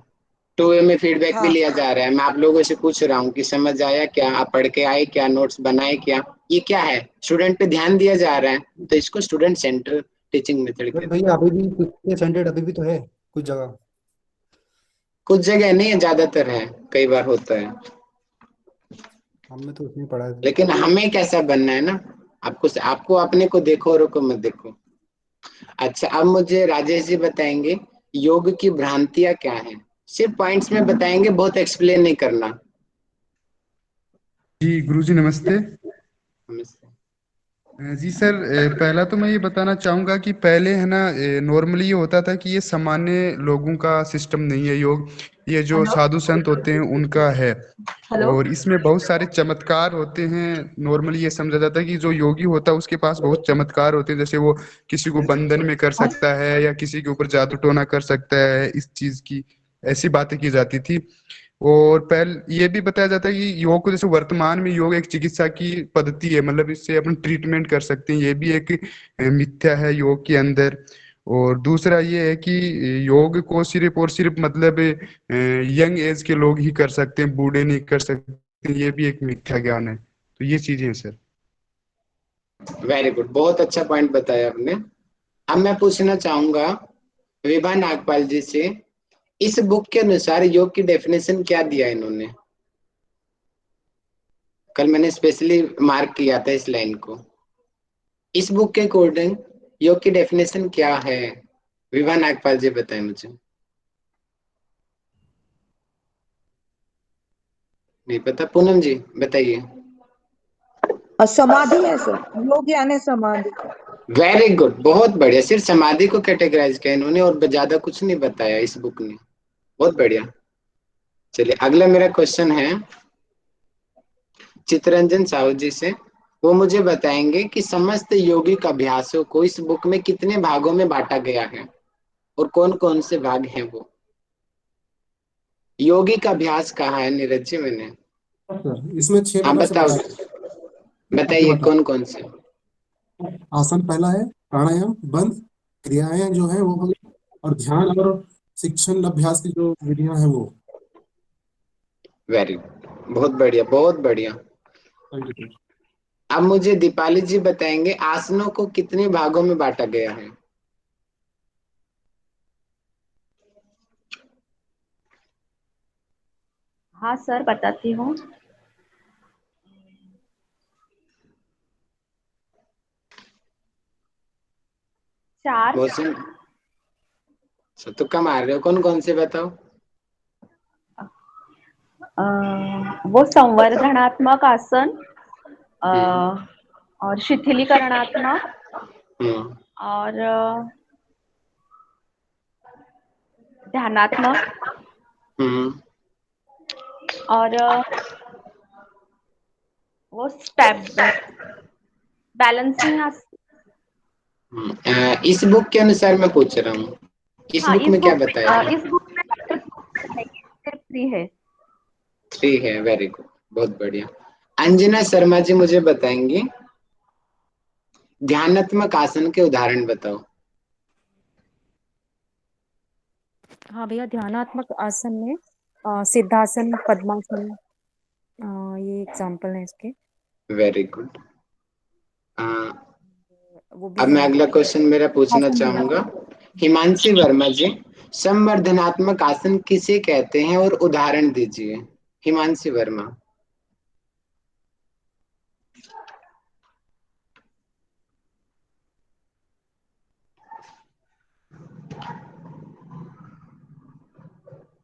टू वे में फीडबैक भी हाँ लिया जा रहा है। मैं आप लोगों से पूछ रहा हूँ कि समझ आया क्या, आप पढ़ के आए क्या, नोट्स बनाए क्या, ये क्या है, स्टूडेंट पे ध्यान दिया जा रहा है। तो इसको student centre teaching method but कहते हैं। भैया अभी भी टीचर सेंटर्ड अभी भी तो है कुछ जगह। कुछ जगह नहीं है, ज्यादातर है, कई बार होता है। हमने तो उसमें पढ़ा है। लेकिन हमें कैसा बनना है ना, आपको आपको अपने को देखो और को मत देखो। अच्छा, अब मुझे राजेश जी बताएंगे योग की भ्रांतियां क्या है। सिर्फ पॉइंट्स में बताएंगे, बहुत एक्सप्लेन नहीं करना। जी गुरुजी नमस्ते। नमस्ते। जी सर, पहला तो मैं ये बताना चाहूँगा कि पहले है ना, नॉर्मली ये होता था कि ये सामान्य लोगों का सिस्टम नहीं है योग, ये जो हेलो साधु संत होते हैं उनका है। हेलो। और इसमें बहुत सारे चमत्कार होते हैं। नॉर्मली ये समझा जाता है कि जो योगी होता है उसके पास बहुत चमत्कार होते हैं, जैसे वो किसी को बंधन में कर सकता है या किसी के ऊपर जादू टोना कर सकता है, इस चीज की ऐसी बातें की जाती थी। और पहले ये भी बताया जाता है कि योग को, जैसे वर्तमान में योग एक चिकित्सा की पद्धति है, मतलब इससे अपन ट्रीटमेंट कर सकते हैं, ये भी एक मिथ्या है योग के अंदर। और दूसरा ये है कि योग को सिर्फ और सिर्फ मतलब यंग एज के लोग ही कर सकते हैं, बूढ़े नहीं कर सकते, ये भी एक मिथ्या ज्ञान है। तो ये चीजें हैं सर। वेरी गुड, बहुत अच्छा पॉइंट बताया आपने। अब मैं पूछना चाहूंगा विभा नागपाल जी से, इस बुक के अनुसार योग की डेफिनेशन क्या दिया है इन्होंने? कल मैंने स्पेशली मार्क किया था इस लाइन को। इस बुक के अकॉर्डिंग योग की डेफिनेशन क्या है? विभा नागपाल जी बताएं मुझे। नहीं पता, पूनम जी बताइए। समाधि है सर, योग यानी समाधि। वेरी गुड, बहुत बढ़िया। सिर्फ समाधि को कैटेगराइज किया इन्होंने और ज्यादा कुछ नहीं बताया इस बुक ने। बहुत बढ़िया। चलिए अगला मेरा क्वेश्चन है चितरंजन साहू जी से। वो मुझे बताएंगे कि समस्त योगिक अभ्यासों को इस बुक में कितने भागों में बांटा गया है और कौन कौन से भाग हैं वो। योगिक अभ्यास कहा है नीरज जी मैंने? सर इसमें 6 हाँ प्रकार से बताओ, बांटा आपके बताइए बांटा। कौन कौन से। आसन पहला है, प्राणायाम, बंध, क्रियाएं जो है वो हो गई, और ध्यान और शिक्षण अभ्यास की जो विधियां हैं वो। वेरी गुड, बहुत बढ़िया, बहुत बढ़िया। Thank you sir. अब मुझे दीपाली जी बताएंगे आसनों को कितने भागों में बांटा गया है। हाँ सर बताती हूँ। 4। बहुत से तुक्का मार रहे हो, कौन कौन से बताओ। वो संवर्धनात्मक आसन और शिथिलीकरणात्मक और ध्यानात्मक और वो स्टेप बैलेंसिंग इस बुक के अनुसार मैं पूछ रहा हूँ, इस बुक में क्या बताया है? इस बुक में 3 है। 3 है, वेरी गुड, बहुत बढ़िया। अंजना शर्मा जी मुझे बताएंगे ध्यानात्मक आसन के उदाहरण बताओ। हाँ भैया, ध्यानात्मक आसन में सिद्धासन, पद्मासन, ये एग्जाम्पल है इसके। Very good. अब मैं अगला क्वेश्चन मेरा पूछना चाहूंगा, हिमांशी वर्मा जी, संवर्धनात्मक आसन किसे कहते हैं और उदाहरण दीजिए। हिमांशी वर्मा।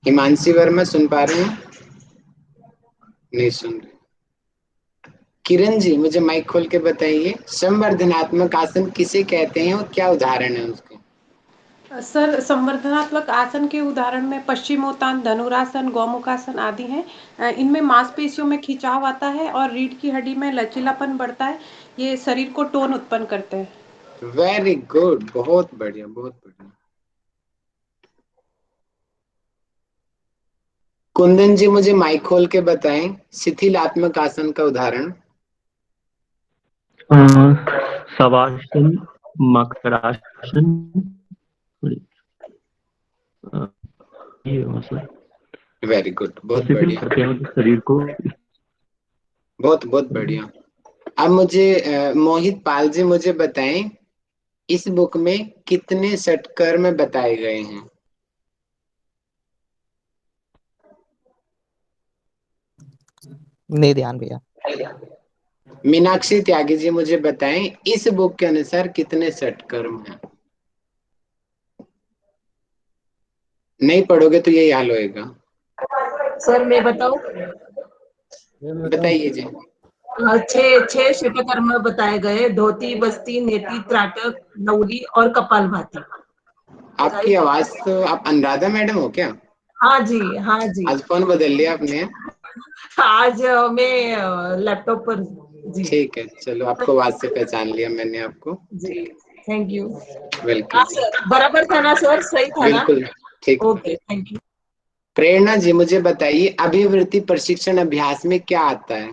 हिमांशी वर्मा सुन पा रहे हैं? नहीं सुन रहे। किरण जी मुझे माइक खोल के बताइए, संवर्धनात्मक आसन किसे कहते हैं और क्या उदाहरण है उसके? सर, संवर्धनात्मक आसन के उदाहरण में पश्चिमोत्तान, धनुरासन, गौमुखासन आदि हैं। इनमें मांसपेशियों में खिंचाव आता है और रीढ़ की हड्डी में लचीलापन बढ़ता है। ये शरीर को टोन उत्पन्न करते हैं। वेरी गुड, बहुत बढ़िया, बहुत बढ़िया। कुंदन जी मुझे माइक खोल के बताएं, शिथिलात्मक आसन का उदाहरण। शवासन, मकरासन, ये वेरी गुड, बहुत बढ़िया, शरीर को बहुत बहुत बढ़िया। अब मुझे मोहित पाल जी मुझे बताएं, इस बुक में कितने षटकर्म बताए गए हैं? नहीं ध्यान भैया। मीनाक्षी त्यागी जी मुझे बताएं, इस बुक के अनुसार कितने षटकर्म हैं? नहीं पढ़ोगे तो यही हाल होएगा। सर मैं बताऊं? बताइए जी। 6 षटकर्म बताए गए, धोती, बस्ती, नेति, त्राटक, नौली और कपालभाति। आपकी आवाज तो, आप अनुराधा मैडम हो क्या? हाँ जी, हाँ जी। आज फोन बदल लिया आपने? आज मैं लैपटॉप पर। ठीक है, चलो, आपको आवाज से पहचान लिया मैंने आपको। जी, थैंक यू। वेलकम। सर बराबर था ना सर? सही था ना? बिल्कुल ठीक। Okay, thank you. Prerna ji मुझे बताइए, अभिवृत्ति प्रशिक्षण अभ्यास में क्या आता है?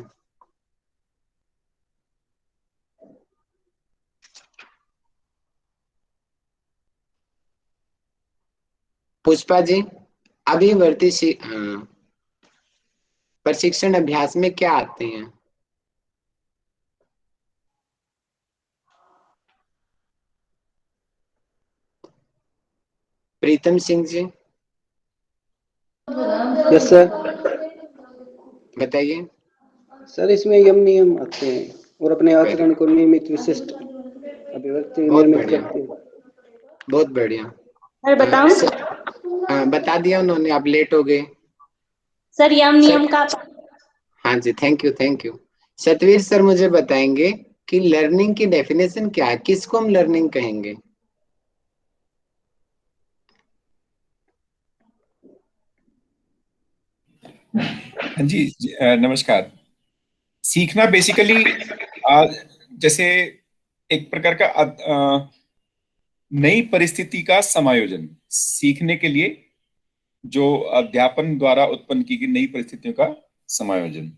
पुष्पा जी, अभिवृत्ति प्रशिक्षण अभ्यास में क्या आते हैं? प्रीतम सिंह जी। Yes sir. बताइए सर, इसमें यम नियम आते हैं और अपने आचरण को नियमित विशिष्ट अभिव्यक्ति निर्मित करते हैं। बहुत बढ़िया। सर बताऊं? बता दिया उन्होंने, आप लेट हो गए। सर यम नियम का। हाँ जी, thank you, thank you. Satveer sir मुझे बताएंगे कि लर्निंग की डेफिनेशन क्या है, किसको हम लर्निंग कहेंगे? हाँ जी, नमस्कार। सीखना बेसिकली जैसे एक प्रकार का नई परिस्थिति का समायोजन, सीखने के लिए जो अध्यापन द्वारा उत्पन्न की गई नई परिस्थितियों का समायोजन।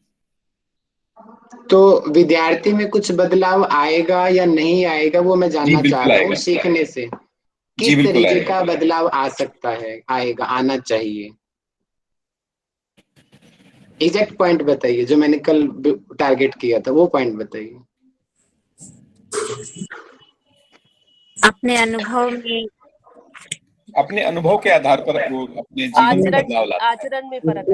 तो विद्यार्थी में कुछ बदलाव आएगा या नहीं आएगा, वो मैं जानना चाह रहा हूँ सीखने से। किस तरीके का बदलाव आ सकता है, आएगा, आना चाहिए? एग्जैक्ट पॉइंट बताइए, जो मैंने कल टारगेट किया था वो पॉइंट बताइए। अपने अनुभव में, अपने अनुभव के आधार पर वो अपने जीवन में बदलाव लाता है। आचरण में फर्क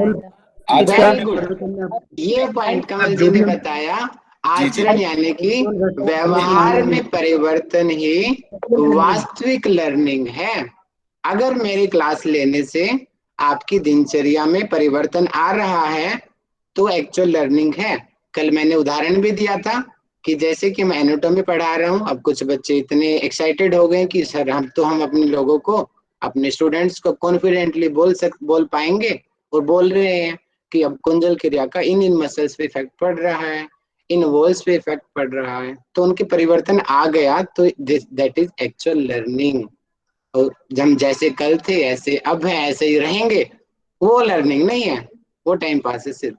आएगा। वेरी गुड, ये पॉइंट कमल जी ने बताया। आचरण यानी कि व्यवहार में परिवर्तन ही वास्तविक लर्निंग है। अगर मेरी क्लास लेने से आपकी दिनचर्या में परिवर्तन आ रहा है तो एक्चुअल लर्निंग है। कल मैंने उदाहरण भी दिया था कि जैसे कि मैं एनाटॉमी पढ़ा रहा हूँ, अब कुछ बच्चे इतने एक्साइटेड हो गए कि सर हम अपने लोगों को, अपने स्टूडेंट्स को कॉन्फिडेंटली बोल पाएंगे, और बोल रहे हैं कि अब कुंडल क्रिया का इन मसल्स पे इफेक्ट पड़ रहा है, इन वॉल्स पे इफेक्ट पड़ रहा है, तो उनके परिवर्तन आ गया, तो दैट इज एक्चुअल लर्निंग। और हम जैसे कल थे ऐसे अब है, ऐसे ही रहेंगे, वो लर्निंग नहीं है, वो टाइम पास है सिर्फ।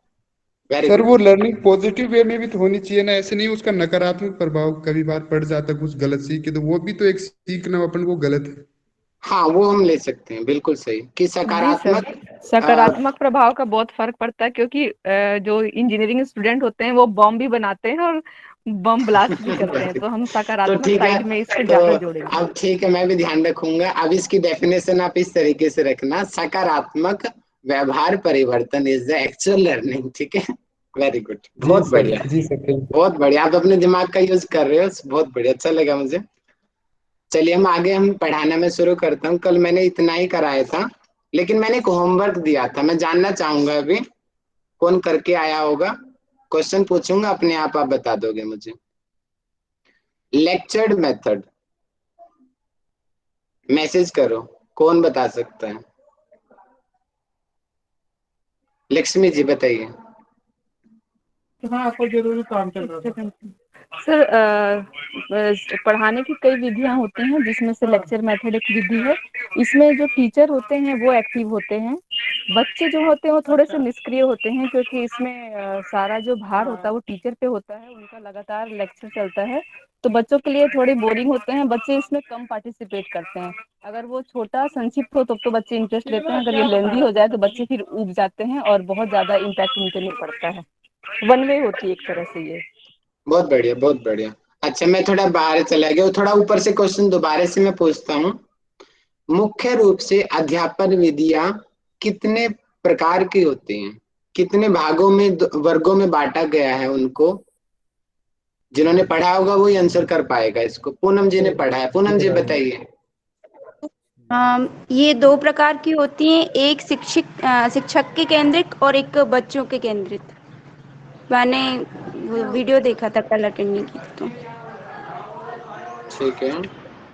सर वो लर्निंग पॉजिटिव वे में भी तो होनी चाहिए ना, ऐसे नहीं उसका नकारात्मक प्रभाव कभी बार पड़ जाता कुछ गलत सीख के, तो वो भी तो एक सीखना अपन को गलत है। हाँ, वो हम ले सकते हैं, बिल्कुल सही कि नहीं सर, सकारात्मक सकारात्मक प्रभाव का बहुत फर्क पड़ता है, क्योंकि जो इंजीनियरिंग स्टूडेंट होते हैं वो बम भी बनाते हैं और बम ब्लास्ट भी करते हैं, तो हम तो सकारात्मक ठीक है, साइड में इसको तो ज्यादा जोड़ेंगे। अब ठीक है, मैं भी ध्यान रखूंगा। अब इसकी डेफिनेशन आप इस तरीके से रखना, सकारात्मक व्यवहार परिवर्तन इज द एक्चुअल लर्निंग। ठीक है, वेरी गुड, बहुत बढ़िया, जी सर, बहुत बढ़िया। आप अपने दिमाग का यूज कर रहे हो, बहुत बढ़िया, अच्छा लगा मुझे। चलिए हम पढ़ाना मैं शुरू करता हूँ। कल मैंने इतना ही कराया था, लेकिन मैंने एक होमवर्क दिया था, मैं जानना चाहूंगा अभी कौन करके आया होगा। क्वेश्चन पूछूंगा, अपने आप बता दोगे मुझे। लेक्चर्ड मेथड, मैसेज करो कौन बता सकता है। लक्ष्मी जी बताइए। हाँ, आपको जरूरी काम चल रहा था। सर, पढ़ाने की कई विधियां होती हैं, जिसमें से लेक्चर मेथड एक विधि है। इसमें जो टीचर होते हैं वो एक्टिव होते हैं, बच्चे जो होते हैं वो थोड़े से निष्क्रिय होते हैं, क्योंकि इसमें सारा जो भार होता है वो टीचर पे होता है, उनका लगातार लेक्चर चलता है, तो बच्चों के लिए थोड़ी बोरिंग होते हैं, बच्चे इसमें कम पार्टिसिपेट करते हैं। अगर वो छोटा संक्षिप्त हो तो बच्चे इंटरेस्ट लेते हैं, अगर ये लेंदी हो जाए तो बच्चे फिर ऊब जाते हैं और बहुत ज्यादा इम्पैक्ट उनके नहीं पड़ता है। वन वे होती है एक तरह से ये। बहुत बढ़िया, बहुत बढ़िया। अच्छा, मैं थोड़ा बाहर चला गया, थोड़ा ऊपर से क्वेश्चन दोबारा से मैं पूछता हूँ। मुख्य रूप से अध्यापन विधियां कितने प्रकार की होती हैं, कितने भागों में वर्गों में बांटा गया है उनको? जिन्होंने पढ़ा होगा वही आंसर कर पाएगा इसको। पूनम जी ने पढ़ा है, पूनम जी बताइए। ये 2 प्रकार की होती हैं, एक शिक्षक के केंद्रित और एक बच्चों के केंद्रित। मैंने वीडियो देखा था कल अटेंड नहीं की तो। ठीक है।